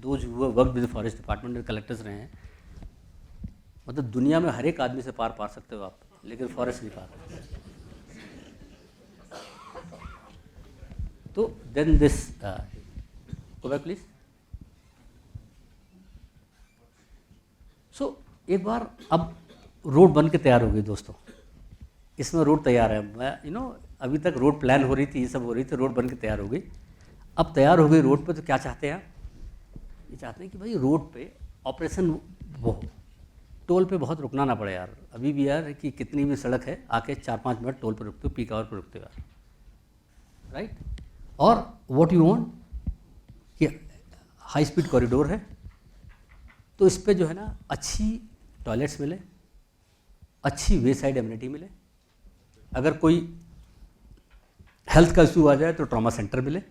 those who work with forest department में कलेक्टर्स रहे हैं, मतलब दुनिया में हर एक आदमी से पार सकते हो आप, लेकिन फॉरेस्ट नहीं पार। तो then this, go back please. So एक बार अब रोड बन के तैयार हो गई दोस्तों, इसमें रोड तैयार है, मैं अभी तक रोड प्लान हो रही थी, ये सब हो रही थी, रोड बन के तैयार हो गई। अब तैयार हो गई रोड पे, तो क्या चाहते हैं आप, ये चाहते हैं कि भाई रोड पे ऑपरेशन वो टोल पे बहुत रुकना ना पड़े यार। अभी भी यार कि कितनी भी सड़क है, आके 4-5 मिनट टोल पे रुकते हो, पीक आवर पे रुकते हो यार, राइट। और व्हाट यू वांट कि हाई स्पीड कॉरिडोर है, तो इस पे जो है ना अच्छी टॉयलेट्स मिले, अच्छी वे साइड एमिनिटी मिले, अगर कोई हेल्थ का इशू आ जाए तो ट्रॉमा सेंटर मिले,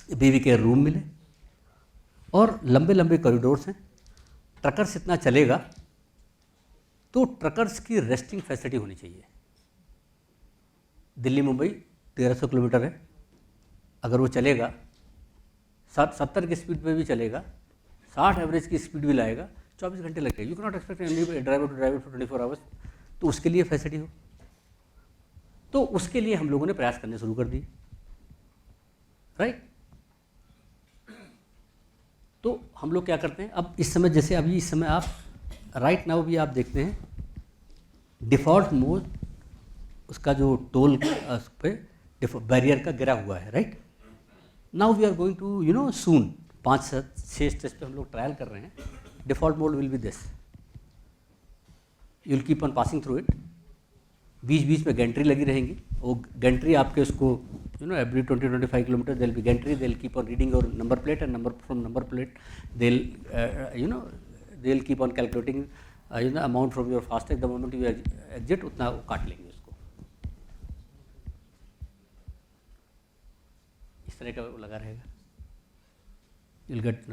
बेबी केयर रूम मिले, और लंबे लंबे कॉरिडोर्स हैं। ट्रकर्स इतना चलेगा तो ट्रकर्स की रेस्टिंग फैसिलिटी होनी चाहिए। दिल्ली मुंबई 1300 किलोमीटर है, अगर वो चलेगा 70 की स्पीड पे भी चलेगा, 60 एवरेज की स्पीड भी लाएगा, 24 घंटे लगेगा। You can not expect any driver to drive for 24 hours. तो उसके लिए फैसिलिटी हो, तो उसके लिए हम लोगों ने प्रयास करने शुरू कर दिए, राइट। तो हम लोग क्या करते हैं, अब इस समय जैसे अभी इस समय आप राइट नाउ भी आप देखते हैं डिफ़ॉल्ट मोड उसका जो टोल पे बैरियर का गिरा हुआ है, right. Now we are going to soon 5-6 stage पे हम लोग ट्रायल कर रहे हैं। Default mode will be this, you will keep on passing through it. बीच बीच में गैंट्री लगी रहेंगी. वो गैंट्री आपके उसको every 20-25 kilometre they'll be gantry. They will keep on reading your number plate and from number plate they will keep on calculating amount from your FASTag. The moment you exit उतना वो काट लेंगे उसको. इस तरह का वो लगा रहेगा. You will get.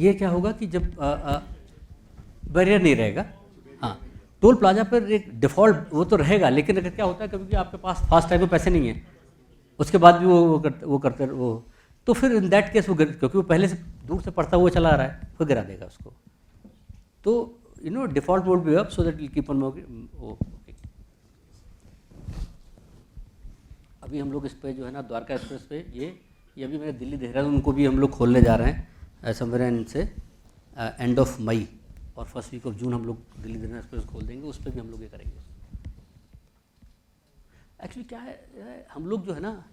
ये क्या होगा कि जब बैरियर नहीं रहेगा. हाँ, टोल प्लाजा पर एक डिफ़ॉल्ट वो तो रहेगा, लेकिन अगर क्या होता है कभी आपके पास फास्ट टाइम में पैसे नहीं है, उसके बाद भी वो करते तो फिर इन दैट केस क्योंकि वो पहले से दूर से पढ़ता हुआ चला आ रहा है, फिर गिरा देगा उसको. तो default would be up so that will keep on okay. अभी हम लोग इस पे जो है ना द्वारका एक्सप्रेस पे ये अभी मेरे दिल्ली देहरादून उनको भी हम लोग खोलने जा रहे हैं समवेयर इन से एंड ऑफ मई और फर्स्ट वीक ऑफ जून हम लोग दिल्ली देहरादून एक्सप्रेस खोल देंगे. उस पर भी हम लोग ये करेंगे. एक्चुअली क्या है हम लोग जो है ना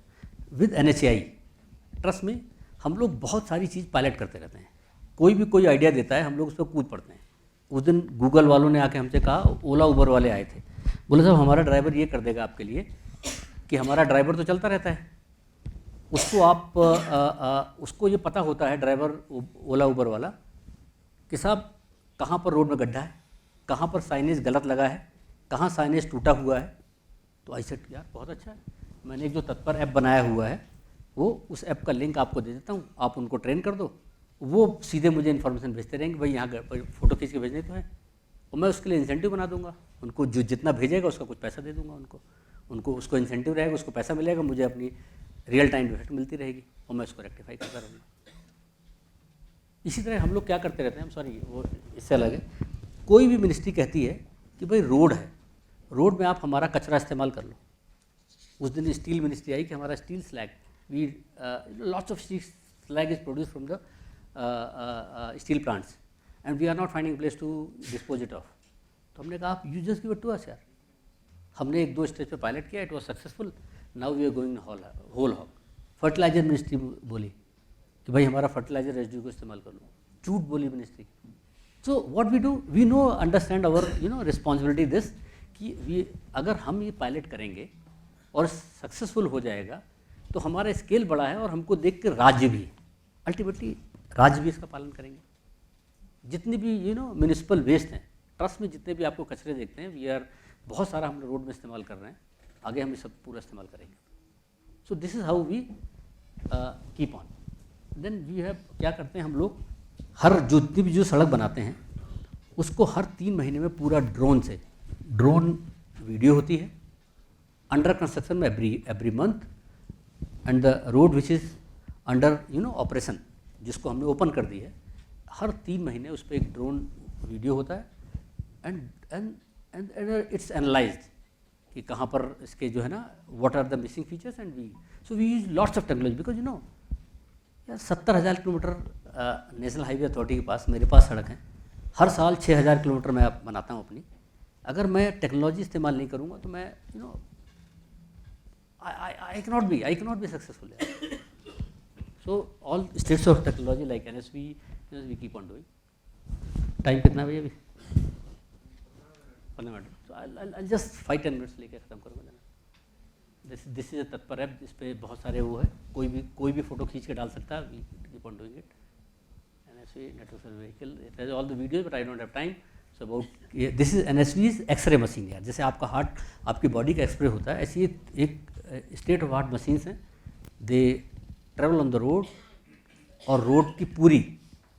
विद NHAI ट्रस्ट में हम लोग बहुत सारी चीज़ पायलट करते रहते हैं. कोई आइडिया देता है हम लोग उस पर कूद पड़ते हैं. उस दिन गूगल वालों ने आके हमसे कहा, ओला उबर वाले आए थे, बोले साहब हमारा ड्राइवर ये कर देगा आपके लिए कि हमारा ड्राइवर तो चलता रहता है, उसको आप उसको ये पता होता है ड्राइवर ओला उबर वाला कि साहब कहाँ पर रोड में गड्ढा है, कहाँ पर साइनेज गलत लगा है, कहाँ साइनेज टूटा हुआ है. तो आई सेड यार बहुत अच्छा है, मैंने एक जो तत्पर ऐप बनाया हुआ है वो उस ऐप का लिंक आपको दे देता हूँ, आप उनको ट्रेन कर दो, वो सीधे मुझे इन्फॉर्मेशन भेजते रहेंगे भाई यहाँ फ़ोटो खींच के भेजने तो है, और मैं उसके लिए इंसेंटिव बना दूंगा उनको. जो जितना भेजेगा उसका कुछ पैसा दे दूंगा उनको उसको इंसेंटिव रहेगा, उसको पैसा मिलेगा, मुझे अपनी रियल टाइम इफेक्ट मिलती रहेगी और मैं उसको रेक्टिफाई करता रहूँगा. इसी तरह हम लोग क्या करते रहते हैं, सॉरी वो इससे अलग है. कोई भी मिनिस्ट्री कहती है कि भाई रोड है, रोड में आप हमारा कचरा इस्तेमाल कर लो. उस दिन स्टील मिनिस्ट्री आई कि हमारा steel slag we lots of steel slag is produce from the steel plants and we are not finding place to dispose it of. तो हमने कहा आप you just give it to us यार. हमने 1-2 stage पे पायलट किया, it was successful. Now we are going whole hog. Fertiliser ministry बोली कि भाई हमारा फर्टिलाइजर रेजिड्यू को इस्तेमाल कर लो, झूठ बोली ministry. So what we do, we know understand our responsibility this कि अगर हम ये पायलट करेंगे और सक्सेसफुल हो जाएगा तो हमारा स्केल बड़ा है और हमको देख के राज्य भी अल्टीमेटली राज्य भी इसका पालन करेंगे. जितनी भी म्यूनिसिपल वेस्ट हैं ट्रस्ट में, जितने भी आपको कचरे देखते हैं, वी आर बहुत सारा हम रोड में इस्तेमाल कर रहे हैं, आगे हम ये सब पूरा इस्तेमाल करेंगे. So this is how we keep on. Then we have क्या करते हैं हम लोग, हर जितनी भी जो सड़क बनाते हैं उसको हर 3 महीने में पूरा ड्रोन वीडियो होती है, अंडर कंस्ट्रक्शन में every month, and the road which is under operation जिसको हमने ओपन कर दी है, हर 3 महीने उस पर एक ड्रोन वीडियो होता है एंड इट्स एनालाइज्ड कि कहाँ पर इसके जो है ना what are the missing features and we use lots of technology because यार 70,000 किलोमीटर नेशनल हाईवे अथॉरिटी के पास मेरे पास सड़क है, हर साल 6,000 किलोमीटर मैं बनाता हूँ अपनी. अगर मैं टेक्नोलॉजी इस्तेमाल नहीं करूँगा तो मैं I cannot be successful. So all states of technology like NSV we keep on doing. Time कितना भैया अभी? 15 minute. So I just 5-10 minutes लेके ख़त्म करूँगा. दिस इज अ तत्पर ऐप, इस पर बहुत सारे वो है, कोई भी फोटो खींच के डाल सकता है. We keep on doing it. NSV network service vehicle, it has all the videos but I don't have time. So about this is NSV's x-ray machine यार. जैसे आपका हार्ट आपकी बॉडी का एक्सरे होता है, ऐसी एक स्टेट ऑफ आर्ट मशीन्स हैं. They travel on the road और रोड की पूरी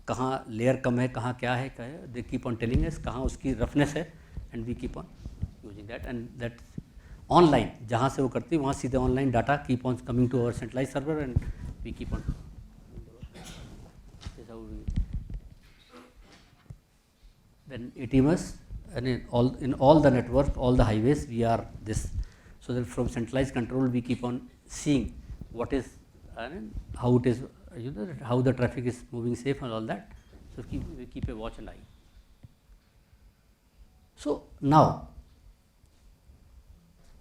कहाँ लेयर कम है, कहाँ क्या है, they keep on telling us कहाँ उसकी रफनेस है and we keep on using that. And that online जहाँ से वो करती है वहाँ सीधे online data keep on coming to our centralise server and we keep on. Then ATMS and in all the network, all the highways, we are this. So that from centralized control, we keep on seeing what is how it is, how the traffic is moving safe and all that. So we keep a watch and eye. So now,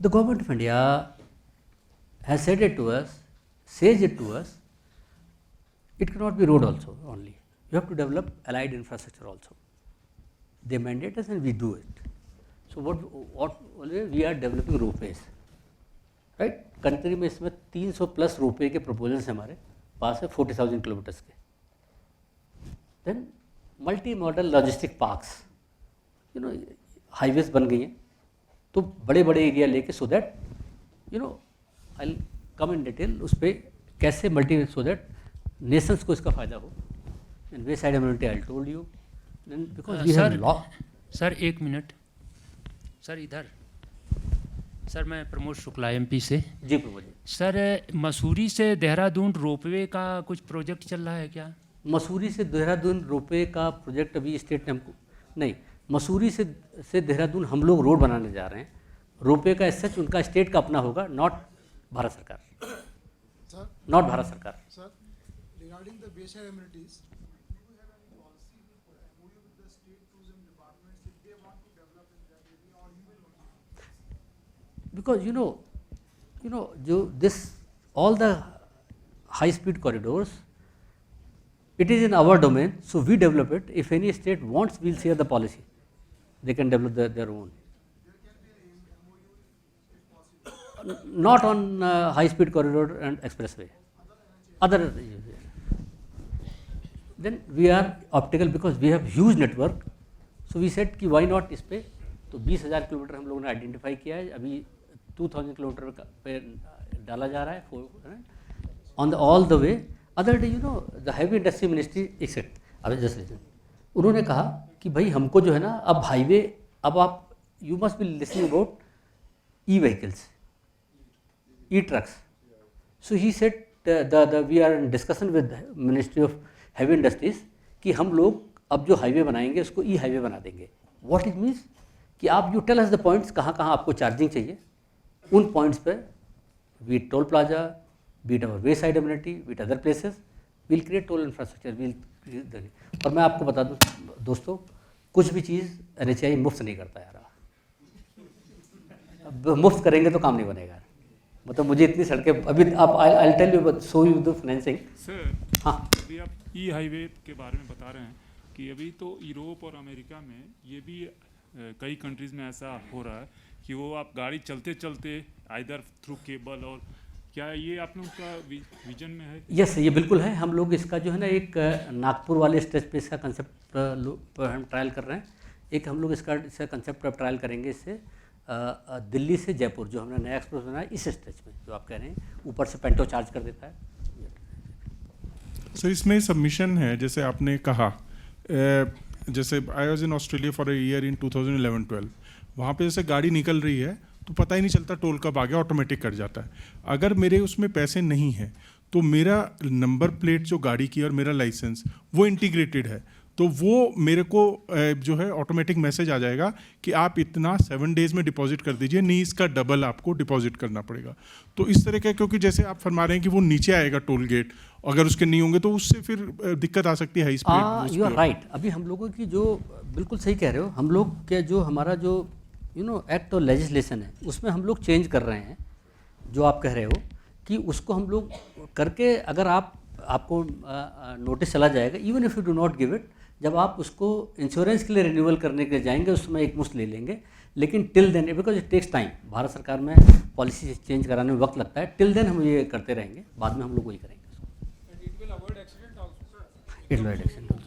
the government of India has said it to us, says it to us. It cannot be road also only. You have to develop allied infrastructure also. they mandate us and we do it. So what we are developing ropeways, right? Country में इसमें 300 plus ropeway के proposals हमारे पास है 40,000 kilometres के. Then multi modal logistic parks, you know, highways बन गई हैं, तो बड़े बड़े एरिया लेके, so that you know I come in detail उस पर कैसे मल्टी, सो दैट नेशंस को इसका फ़ायदा हो. And way side immunity I told you, because we have law. Sir 1 minute sir, इधर सर, मैं प्रमोद शुक्ला MP से. जी प्रमोद जी. सर मसूरी से देहरादून रोपवे का कुछ प्रोजेक्ट चल रहा है क्या? मसूरी से देहरादून रोपवे का प्रोजेक्ट अभी स्टेट ने हमको नहीं, मसूरी से देहरादून हम लोग रोड बनाने जा रहे हैं. रोपवे का सच उनका स्टेट का अपना होगा, नॉट भारत सरकार. नॉट भारत सरकार. Sir, regarding the Bayside amenities, because you know जो this all the high speed corridors, it is in our domain, so we develop it. If any state wants, we'll share the policy, they can develop their own. Not on high speed corridor and expressway, other. Then we are optical because we have huge network, so we said कि why not इस पे. तो 20,000 kilometre हम लोगों ने identify किया है, अभी 2,000 किलोमीटर पे डाला जा रहा है on the all the way. Other day you know the heavy industry ministry except, अभी जस्ट उन्होंने कहा कि भाई हमको जो है ना अब हाईवे, अब आप you must be listening about e vehicles, e trucks. So he said we are in discussion with ministry of heavy industries कि हम लोग अब जो हाईवे बनाएंगे उसको ई हाईवे बना देंगे. व्हाट इट मीन्स कि आप you tell us the points कहाँ कहाँ आपको चार्जिंग चाहिए, उन पॉइंट्स पे we toll plaza, beat our way side amenity, beat other places, will create toll infrastructure, will. और मैं आपको बता दूं दोस्तों, कुछ भी चीज़ NHAI मुफ्त नहीं करता यार. अब मुफ्त करेंगे तो काम नहीं बनेगा. मतलब मुझे इतनी सड़कें अभी आप I tell you show you the financing. Sir हाँ, अभी आप ई हाईवे के बारे में बता रहे हैं कि अभी तो यूरोप और अमेरिका में ये भी कई कंट्रीज़ में ऐसा हो रहा है कि वो आप गाड़ी चलते चलते आइदर थ्रू केबल, और क्या ये आप लोगों का विजन में है? यस, ये बिल्कुल है. हम लोग इसका जो है ना एक नागपुर वाले स्टेज पे इसका कंसेप्ट हम ट्रायल कर रहे हैं. एक हम लोग इसका कंसेप्ट ट्रायल करेंगे इससे दिल्ली से जयपुर, जो हमने नया एक्सप्रेस बनाया इस स्टेज में, जो आप कह रहे हैं ऊपर से पेंटो चार्ज कर देता है. सर इसमें सबमिशन है, जैसे आपने कहा, जैसे I was in Australia for a year in 2011-12, वहाँ पे जैसे गाड़ी निकल रही है तो पता ही नहीं चलता टोल कब आ गया, ऑटोमेटिक कट जाता है. अगर मेरे उसमें पैसे नहीं हैं तो मेरा नंबर प्लेट जो गाड़ी की और मेरा लाइसेंस वो इंटीग्रेटेड है, तो वो मेरे को जो है ऑटोमेटिक मैसेज आ जाएगा कि आप इतना 7 डेज़ में डिपॉजिट कर दीजिए, नहीं इसका डबल आपको डिपॉजिट करना पड़ेगा. तो इस तरह का, क्योंकि जैसे आप फरमा रहे हैं कि वो नीचे आएगा टोल गेट, अगर उसके नहीं होंगे तो उससे फिर दिक्कत आ सकती है high speed. You are right. अभी हम लोगों की जो बिल्कुल सही कह रहे हो, हम लोग के जो हमारा जो यू नो एक्ट और लेजिस्लेशन है उसमें हम लोग चेंज कर रहे हैं. जो आप कह रहे हो कि उसको हम लोग करके, अगर आपको नोटिस चला जाएगा, even if you do not give it, जब आप उसको इंश्योरेंस के लिए रिन्यूअल करने के लिए जाएंगे उसमें एक मुश्त ले लेंगे. लेकिन till then, because it takes time, Bharat सरकार में पॉलिसी चेंज कराने में वक्त लगता है. टिल देन हम ये करते रहेंगे, बाद में हम लोग वही करेंगे. It will avoid accident also.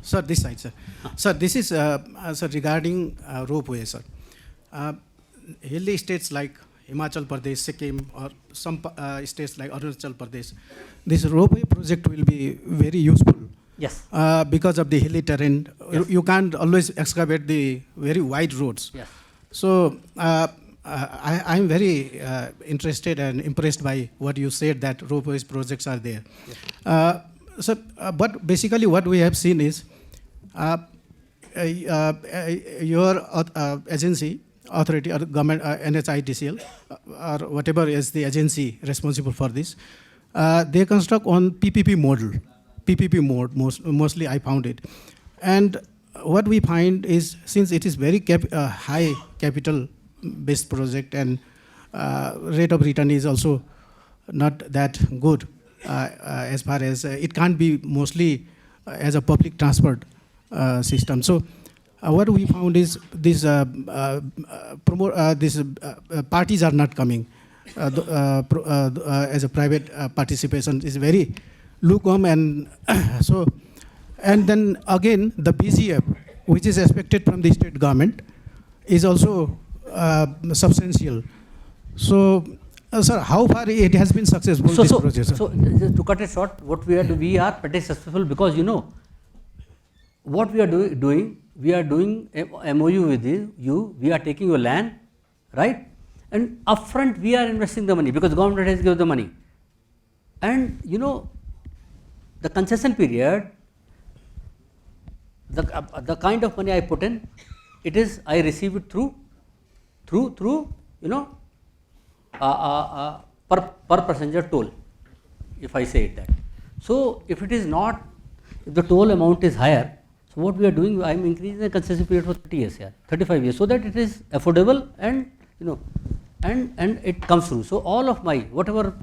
Sir, this side, sir. Sir, this is sir regarding ropeway, sir. Hilly states like Himachal Pradesh, Sikkim, or some states like Arunachal Pradesh, this ropeway project will be very useful. Yes. Because of the hilly terrain, Yes. you can't always excavate the very wide roads. Yes. So I'm very interested and impressed by what you said, that ropeways projects are there. Yes. So, but basically what we have seen is your agency, authority or government, NHIDCL, or whatever is the agency responsible for this, they construct on PPP model. PPP mode, mostly I found it. And what we find is, since it is very high capital based project, and rate of return is also not that good, as far as it can't be mostly as a public transport system. So what we found is these parties are not coming. As a private participation is very lukewarm, and so, and then again the BGF, which is expected from the state government, is also substantial. So, sir, how far it has been successful, this project, sir? So just to cut it short, what we are pretty successful because what we are doing, we are doing a MOU with you, we are taking your land, right? And upfront we are investing the money because government has given the money. And the concession period, the kind of money I put in, it is I receive it through per passenger toll, if I say it that. So if it is not, if the toll amount is higher, so what we are doing, I am increasing the concession period for 30 years, 35 years, so that it is affordable and and it comes through. So all of my whatever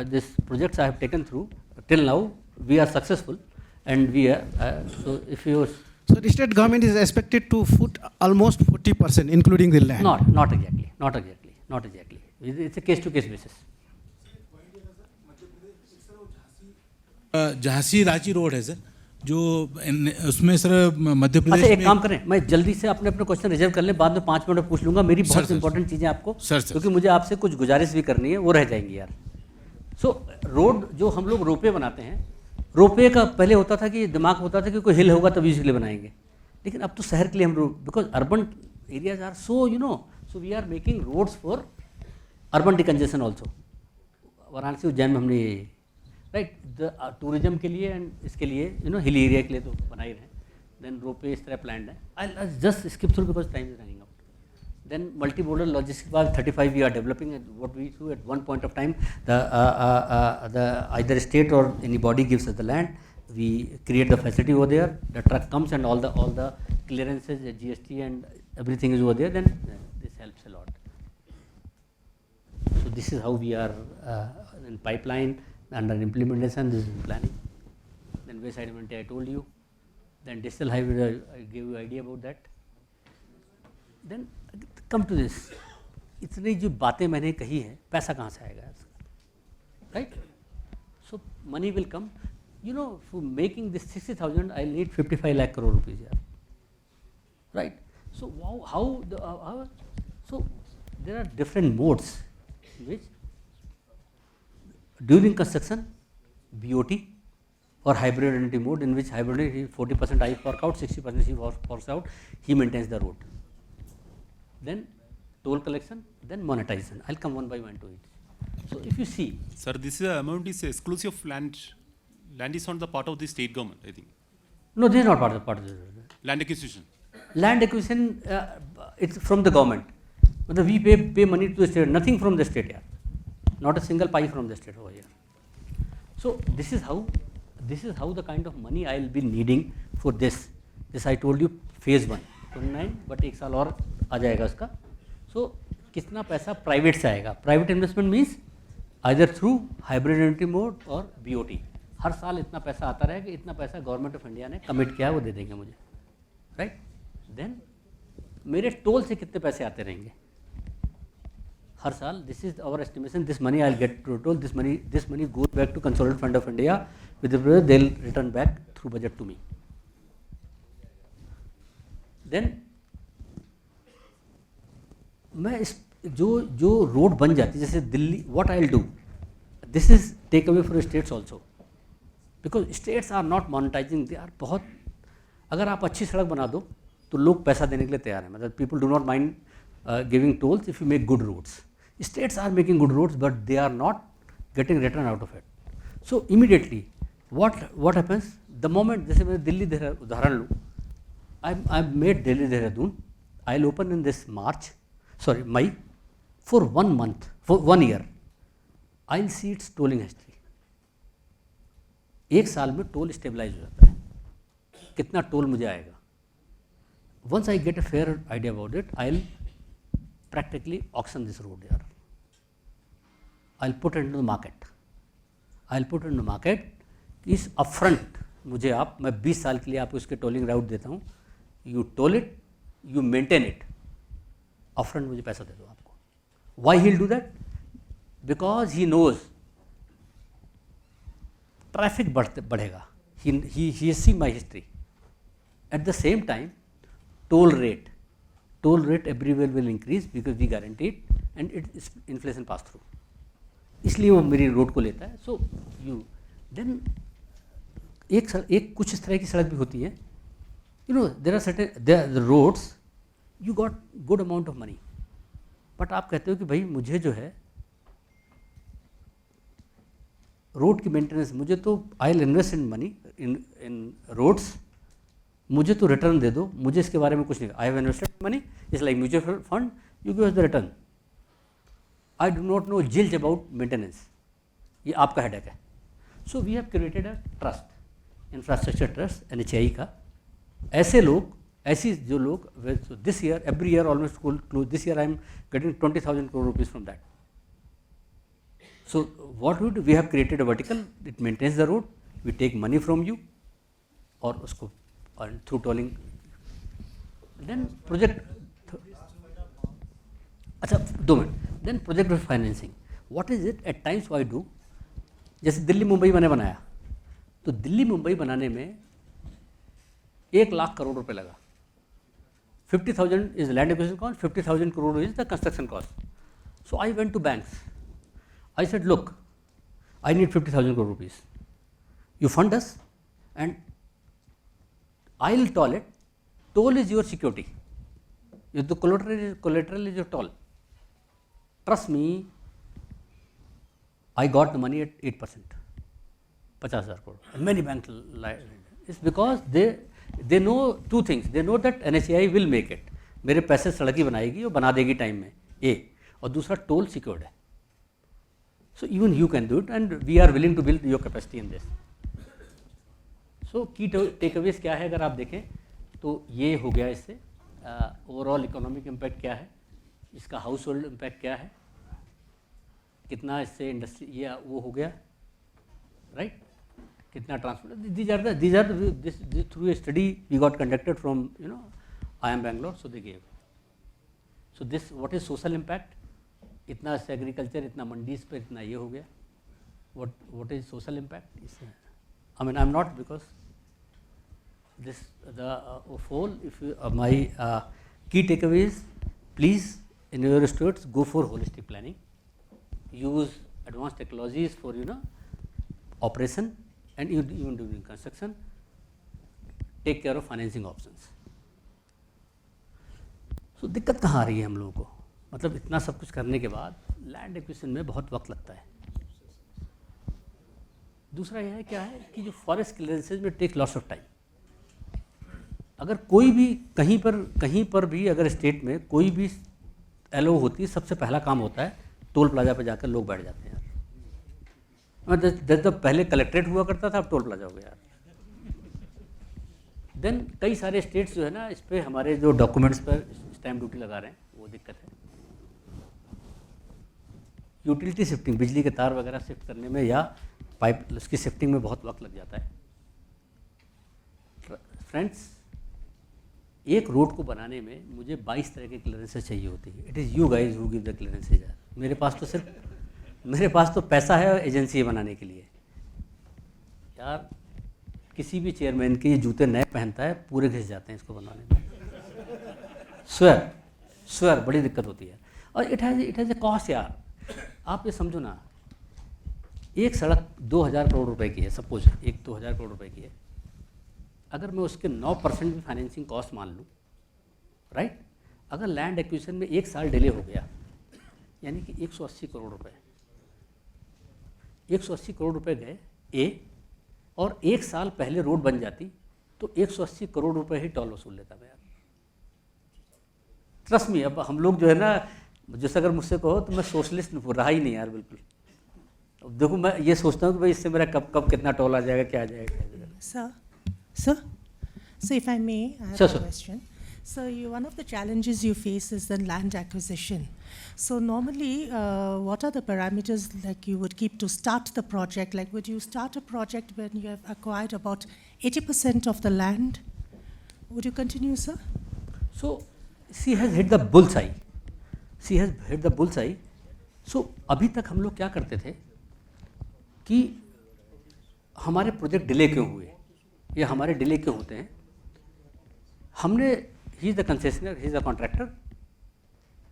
these projects I have taken through till now, we are successful, and we are. So if you So the state government is expected to foot almost 40%, including the land. not exactly. It's a case to case basis. Jhansi Ranchi road है sir, जो उसमें sir Madhya Pradesh अच्छा, एक में काम करें, मैं जल्दी से अपने क्वेश्चन रिजर्व कर लें, बाद में 5 मिनट में पूछ लूंगा, मेरी बहुत इंपॉर्टेंट चीज़ें आपको, क्योंकि मुझे आपसे कुछ गुजारिश भी करनी है, वो रह जाएंगी यार। सो रोड जो हम लोग रोपवे बनाते हैं, रोपवे का पहले होता था कि दिमाग होता था कि कोई हिल होगा तभी इसलिए बनाएंगे, लेकिन अब तो शहर के लिए हम road, because urban areas are so so we are making roads for urban decongestion also. Varanasi Ujjain में हमने राइट टूरिज्म के लिए एंड इसके लिए हिली एरिया के लिए तो बना ही रहे, देन रोपवे इस तरह प्लान है। I just skip through because time is running out. Then multimodal logistics was 35 we are developing, and what we do at one point of time, the either state or anybody gives us the land, we create the facility over there, the truck comes and all the clearances, the GST and everything is over there, then this helps a lot. So this is how we are in pipeline, under implementation, this is planning. Then Wayside Amenities I told you, then digital highway I gave you idea about that. Then come to this, इतनी जो बातें मैंने कही है, पैसा कहाँ से आएगा इसका, right? So money will come, for making this 60,000 I need 55 lakh crore rupees यार, right? So how so there are different modes which during construction BOT or hybrid annuity mode, in which hybrid annuity 40% I fork out, 60% he forks out, he maintains the road. Then toll collection, then monetization. I'll come one by one to it. So if you see, sir, this amount is exclusive of land. Land is on the part of the state government, I think. no, this is not part of the Land acquisition. land acquisition. It's from the government. But we pay money to the state. Nothing from the state here. Not a single pie from the state over here. So this is how the kind of money I will be needing for this. This I told you phase 1, 29, but एक साल और आ जाएगा उसका. So कितना पैसा private से आएगा? Private investment means either through hybrid annuity mode और BOT. हर साल इतना पैसा आता रहेगा, इतना पैसा गवर्नमेंट ऑफ इंडिया ने कमिट किया है, वो दे देंगे मुझे, राइट? देन मेरे टोल से कितने पैसे आते रहेंगे हर साल? This is our estimation. This money I will get to toll, this money goes back to consolidated fund of India, with they will return back through budget to me. Then मैं इस जो रोड बन जाती है, जैसे Delhi, what I will do, this is take away for states also, because states are not monetising. They are बहुत, अगर आप अच्छी सड़क बना दो तो लोग पैसा देने के लिए तैयार हैं. मतलब people do not mind giving tolls if you make good roads. States are making good roads but they are not getting return out of it. So immediately what happens, the moment, जैसे मैं दिल्ली उदाहरण लूँ, I made Delhi Dehradun, I'll open in this May, for 1 month, for 1 year, I'll see its tolling history. एक साल में toll stabilise हो जाता है, कितना टोल मुझे आएगा. Once I get a fair idea about it, I'll practically auction this road here. I'll put it into the market. इस अपफ्रंट मुझे आप, मैं 20 साल के लिए आपको इसके टोलिंग राउट देता हूँ. You toll it, you maintain it, upfront मुझे पैसा दे दो आपको. Why he'll do that? Because he knows traffic बढ़ेगा. He has seen my history. At the same time, toll rate everywhere will increase because we guarantee it and it is inflation pass through. इसलिए वो मेरी road को लेता है. So you then एक कुछ इस तरह की सड़क भी होती है. You know there are certain the roads you got good amount of money, but आप कहते हो कि भाई मुझे जो है रोड की मेंटेनेंस, मुझे तो I will invest in money in roads, मुझे तो रिटर्न दे दो, मुझे इसके बारे में कुछ नहीं. I have invested money, it's like mutual fund, you give us the return. I do not know zilch about maintenance, ये आपका हेडेक है. So we have created a trust, infrastructure trust NHAI का. ऐसे लोग, ऐसी जो लोग, this year every year almost close, this year I am getting 20,000 crore rupees from that. So what we have created a vertical, it maintains the road, we take money from you और उसको through tolling. Then project, अच्छा 2 minute. Then project financing. What is it at times I do? जैसे दिल्ली मुंबई मैंने बनाया, तो दिल्ली मुंबई बनाने में 1 लाख करोड़ रुपए लगा. 50,000 is land acquisition cost, 50,000 crore is the construction cost. So I went to banks. I said, look, I need 50,000 crore rupees. You fund us and I'll toll it. Toll is your security. The collateral is your toll. Trust me, I got the money at 8%, 50,000 crore. And many banks lie. It's because they know 2 things. They know that NHAI will make it. मेरे पैसे सड़क ही बनाएगी और बना देगी time में, A. और दूसरा टोल सिक्योर्ड है. So even you can do it and we are willing to build your capacity in this. So key takeaways क्या है अगर आप देखें तो ये हो गया इससे. ओवरऑल इकोनॉमिक इम्पैक्ट क्या है, इसका हाउस होल्ड इम्पैक्ट क्या है, कितना इससे इंडस्ट्री, ये वो हो गया राइट, कितना transport. these are this through a study we got conducted from IIM Bangalore, so they gave. So this what is social impact, इतना एग्रीकल्चर, इतना मंडीज पर, इतना ये हो गया. what is social impact is, I mean I'm not, because this the whole, if you, my key takeaways, please in your states go for holistic planning, use advanced technologies for operation and even during construction, take care of financing options. So दिक्कत कहाँ आ रही है हम लोगों को, मतलब इतना सब कुछ करने के बाद लैंड एक्विजिशन में बहुत वक्त लगता है. दूसरा यह है क्या है कि जो फॉरेस्ट क्लियरेंसेज में टेक लॉट्स ऑफ टाइम. अगर कोई भी कहीं पर भी अगर स्टेट में कोई भी एलओ होती है, सबसे पहला काम होता है टोल प्लाजा पे जाकर लोग बैठ जाते हैं यार. जब पहले कलेक्ट्रेट हुआ करता था, अब टोल प्लाजा हो गया यार. देन कई सारे स्टेट्स जो है ना, इस पर हमारे जो डॉक्यूमेंट्स पर स्टैम्प ड्यूटी लगा रहे हैं, वो दिक्कत है. यूटिलिटी शिफ्टिंग, बिजली के तार वगैरह शिफ्ट करने में या पाइप उसकी शिफ्टिंग में बहुत वक्त लग जाता है. फ्रेंड्स, एक रोड को बनाने में मुझे 22 तरह के क्लियरेंसेस चाहिए होती है. It is you guys who give the clearances. मेरे पास तो पैसा है एजेंसी बनाने के लिए यार. किसी भी चेयरमैन के ये जूते नए पहनता है, पूरे घिस जाते हैं इसको बनाने में. स्वेयर बड़ी दिक्कत होती है. और इट हैज़ ए कॉस्ट यार. आप ये समझो ना, एक सड़क 2,000 करोड़ रुपए की है, सपोज एक 2,000 करोड़ रुपए की है. अगर मैं उसके 9% भी फाइनेंसिंग कॉस्ट मान लूँ, राइट, अगर लैंड एक्विजिशन में 1 साल डिले हो गया, यानी कि 180 करोड़ रुपए, 180 करोड़ रुपए गए ए, और 1 साल पहले रोड बन जाती तो 180 करोड़ रुपए ही टोल वसूल लेता मैं यार. ट्रस्ट मी, अब हम लोग जो है ना, जैसे अगर मुझसे कहो तो मैं सोशलिस्ट रहा ही नहीं यार बिल्कुल. अब देखो मैं ये सोचता हूँ कि भाई इससे मेरा कब कितना टोल आ जाएगा, क्या आ जाएगा. So if I may, I have a question. So one of the challenges you face is the land acquisition. So normally, what are the parameters like you would keep to start the project? Like would you start a project when you have acquired about 80% of the land? Would you continue, sir? So she has hit the bull's eye, she has hit the bull's eye. So अभी तक हम लोग क्या करते थे कि हमारे project delay क्यों हुए या हमारे डिले क्यों होते हैं. हमने, he is the concessionaire, he is the contractor,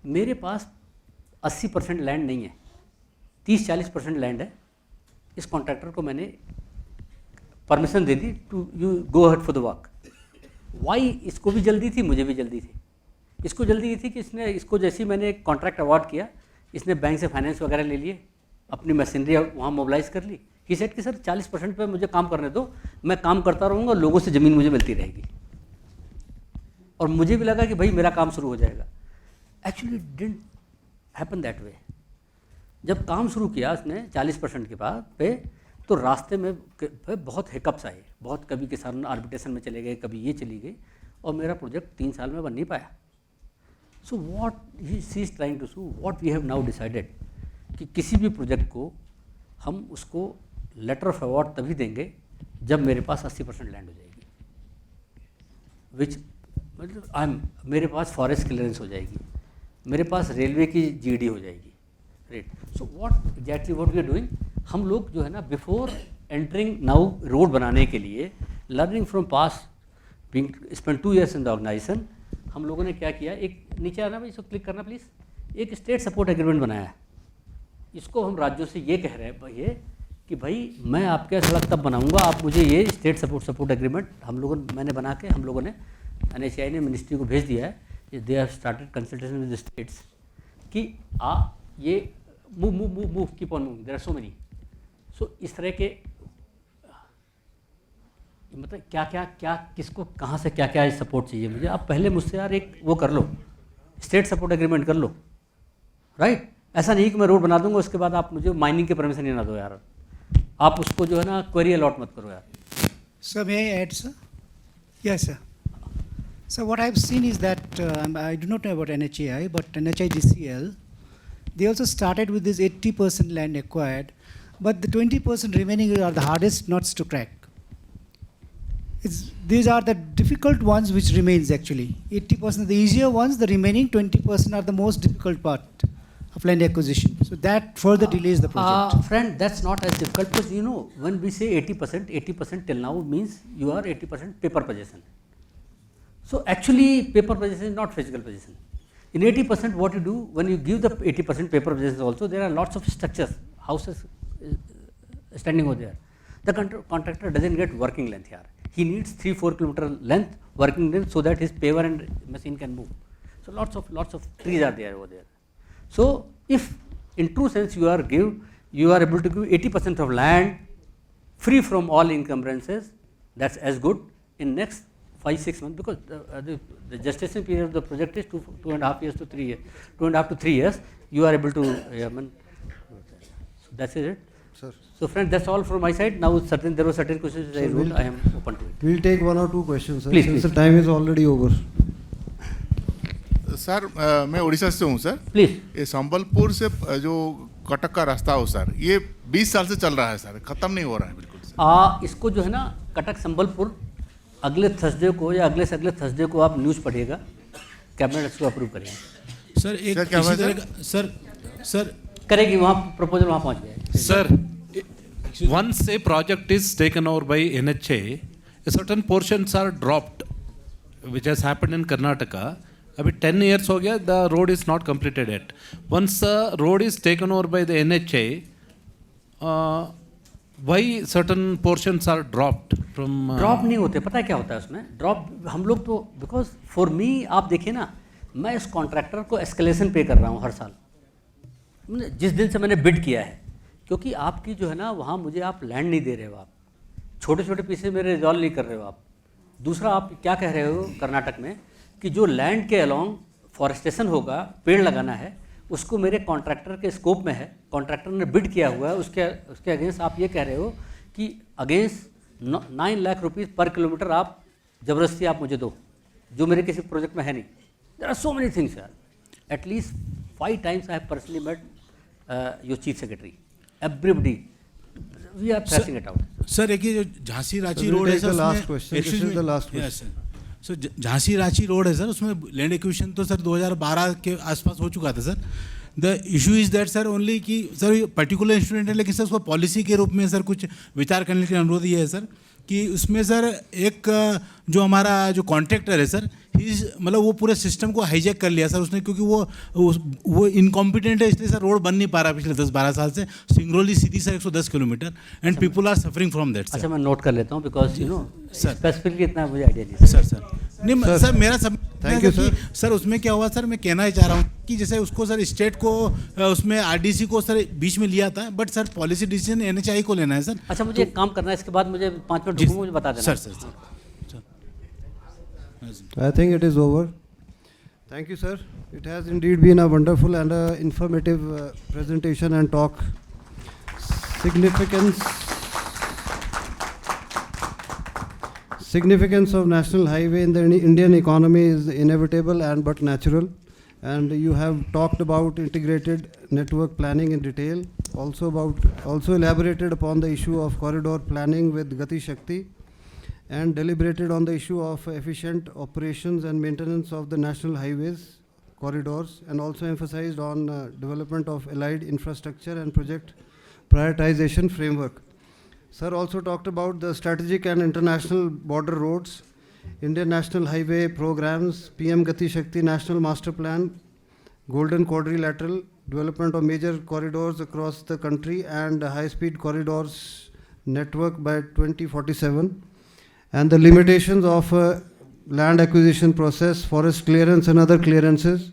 मेरे पास 80% लैंड नहीं है, 30-40% लैंड है. इस कॉन्ट्रैक्टर को मैंने परमिशन दे दी to you go ahead for the work. Why? इसको भी जल्दी थी, मुझे भी जल्दी थी. इसको जल्दी ये थी कि इसको जैसे ही मैंने कॉन्ट्रैक्ट अवार्ड किया, इसने बैंक से फाइनेंस वगैरह ले लिए, अपनी मशीनरी वहाँ मोबिलाइज कर ली. ही सेड कि सर 40% पे मुझे काम करने दो, मैं काम करता रहूँगा, लोगों से ज़मीन मुझे मिलती रहेगी. और मुझे भी लगा कि भाई मेरा काम शुरू हो जाएगा. Actually didn't happen that way. जब काम शुरू किया उसने 40% के बाद पे, तो रास्ते में बहुत हिकअप्स आए, बहुत, कभी किसान आर्बिट्रेशन में चले गए, कभी ये चली गई, और मेरा प्रोजेक्ट 3 साल में बन नहीं पाया. So what she is trying to do, what we have now decided, कि किसी भी प्रोजेक्ट को हम उसको लेटर ऑफ अवार्ड तभी देंगे जब मेरे पास 80% लैंड हो जाएगी, विच मतलब मेरे पास फॉरेस्ट क्लियरेंस हो जाएगी, मेरे पास रेलवे की जीडी हो जाएगी. Right. So what exactly what we are doing, हम लोग जो है ना बिफोर एंटरिंग नाउ रोड बनाने के लिए, learning from past, being spend 2 years in the organisation, हम लोगों ने क्या किया, एक नीचे आना भाई, इसको क्लिक करना प्लीज़, एक स्टेट सपोर्ट एग्रीमेंट बनाया है. इसको हम राज्यों से ये कह रहे हैं भाई कि भाई मैं आपके सड़क तब बनाऊंगा, आप मुझे ये स्टेट सपोर्ट एग्रीमेंट मैंने बना के, हम लोगों ने NHAI ने मिनिस्ट्री को भेज दिया है. They have started consultation with the states कि ये move keep on moving, there are so many. So इस तरह के मतलब क्या किसको कहाँ से क्या सपोर्ट चाहिए मुझे, आप पहले मुझसे यार एक वो कर लो, स्टेट सपोर्ट एग्रीमेंट कर लो. राइट. ऐसा नहीं कि मैं रोड बना दूंगा उसके बाद आप मुझे माइनिंग के परमिशन ही ना दो यार, आप उसको जो है ना क्वेरी अलॉट मत करो यार. Sir, may I add, sir? Yes, sir. So what I've seen is that I do not know about NHAI, but NHIDCL, they also started with this 80% land acquired, but the 20% remaining are the hardest nuts to crack. These are the difficult ones which remains actually. 80% the easier ones, the remaining 20% are the most difficult part of land acquisition. So that further delays the project. Friend, that's not as difficult, because you know when we say 80% till now means you are 80% paper possession. So actually paper possession is not physical possession. In 80% what you do, when you give the 80% paper possession also, there are lots of structures, houses standing over there. The contractor doesn't get working length here. He needs 3-4 kilometer length working length so that his paver and machine can move. So lots of trees are there over there. So if in true sense you are able to give 80% of land free from all encumbrances, that's as good in next 5-6 months, because the gestation period of the project is 2.5 years to 3 years. 2.5 to 3 years you are able to so that's it. Sir. So friends, that's all from my side. Now there were certain questions I wrote, I am open to it. We'll take 1 or 2 questions, sir, Please, since please. the time is already over. Sir मैं उड़ीसा से हूँ sir. Please. ये संबलपुर से जो कटक का रास्ता हो sir, ये 20 साल से चल रहा है सर, खत्म नहीं हो रहा है बिल्कुल सर. इसको जो है ना कटक संबलपुर अगले थर्सडे को या अगले से अगले थर्सडे को आप न्यूज़ पढ़िएगा, कैबिनेट इसको अप्रूव करेंगे. सर एक इसी तरह का सर करेगी, वहाँ प्रपोजल वहाँ पहुँच गया. Sir once a project is taken over by NHA, certain portions are dropped, which has happened in Karnataka. अभी 10 years हो गया, the road is not completed yet. Once the road is taken over by the NHA, why certain portions are dropped from? Drop नहीं होते, पता है क्या होता है उसमें ड्रॉप. हम लोग तो बिकॉज फॉर मी आप देखिए ना, मैं इस कॉन्ट्रैक्टर को एस्केलेशन पे कर रहा हूँ हर साल, जिस दिन से मैंने बिड किया है, क्योंकि आपकी जो है ना वहाँ मुझे आप लैंड नहीं दे रहे हो, आप छोटे छोटे पीसे मेरे रिजॉल्व नहीं कर रहे हो आप. दूसरा आप क्या कह रहे हो कर्नाटक में कि जो लैंड के अलॉन्ग फॉरेस्टेशन होगा, पेड़ लगाना है, उसको मेरे कॉन्ट्रैक्टर के स्कोप में है, कॉन्ट्रैक्टर ने बिड किया हुआ है, उसके अगेंस्ट आप ये कह रहे हो कि अगेंस्ट 9 लाख रुपीज़ पर किलोमीटर आप ज़बरदस्ती आप मुझे दो, जो मेरे किसी प्रोजेक्ट में है नहीं. There are so many things यार. At least 5 times I have personally met your chief secretary, everybody, we are thrashing it out. Sir एक ये जो Jhansi Ranchi So we'll road है take the sir, last question. This is the last question. Yes, sir. So Jhansi Ranchi road है sir, उसमें land acquisition तो sir 2012 के आसपास हो चुका था sir. The issue is that sir only कि सर पर्टिकुलर इंस्ट्रूमेंट है, लेकिन सर उसको पॉलिसी के रूप में सर कुछ विचार करने के लिए अनुरोध ये है सर कि उसमें सर एक जो हमारा जो कॉन्ट्रैक्टर है सर, मतलब वो पूरे सिस्टम को हाईजैक कर लिया सर उसने, क्योंकि वो इनकॉम्पिटेंट है, इसलिए सर रोड बन नहीं पा रहा पिछले 10-12 साल से. Singrauli Sidhi sir 110 kilometre and people are suffering from that. अच्छा, मैं नोट कर लेता हूँ बिकॉज सर स्पेसिफिकली इतना मुझे आइडिया नहीं सर. नहीं सर, मेरा सब Thank you, कि सर उसमें क्या हुआ सर, मैं कहना ही चाह रहा हूँ कि जैसे उसको सर स्टेट को उसमें आरडीसी को सर बीच में लिया था, but sir policy decision NHI को लेना है सर. अच्छा, मुझे एक काम करना है, इसके बाद मुझे 5 मिनट रुकूंगा, मुझे बता देना. Sir. I think it is over. Thank you, sir. It has indeed been a wonderful and informative presentation and talk. Significance of national highway in the Indian economy is inevitable and but natural. And you have talked about integrated network planning in detail. Also elaborated upon the issue of corridor planning with Gati Shakti, and deliberated on the issue of efficient operations and maintenance of the national highways corridors, and also emphasized on development of allied infrastructure and project prioritization framework. Sir also talked about the strategic and international border roads, Indian National Highway programs, PM Gati Shakti National Master Plan, Golden Quadrilateral, development of major corridors across the country, and high-speed corridors network by 2047. And the limitations of land acquisition process, forest clearance and other clearances.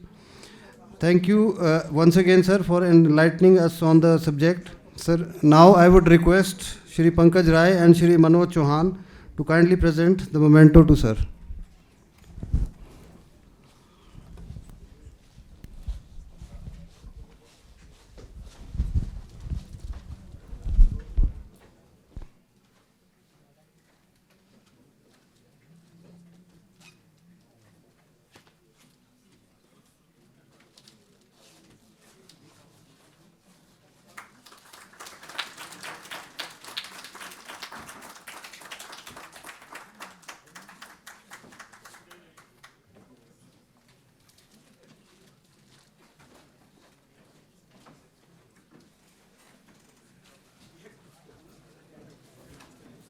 Thank you once again, sir, for enlightening us on the subject. Sir, now I would request Shri Pankaj Rai and Shri Manoj Chauhan to kindly present the memento to sir.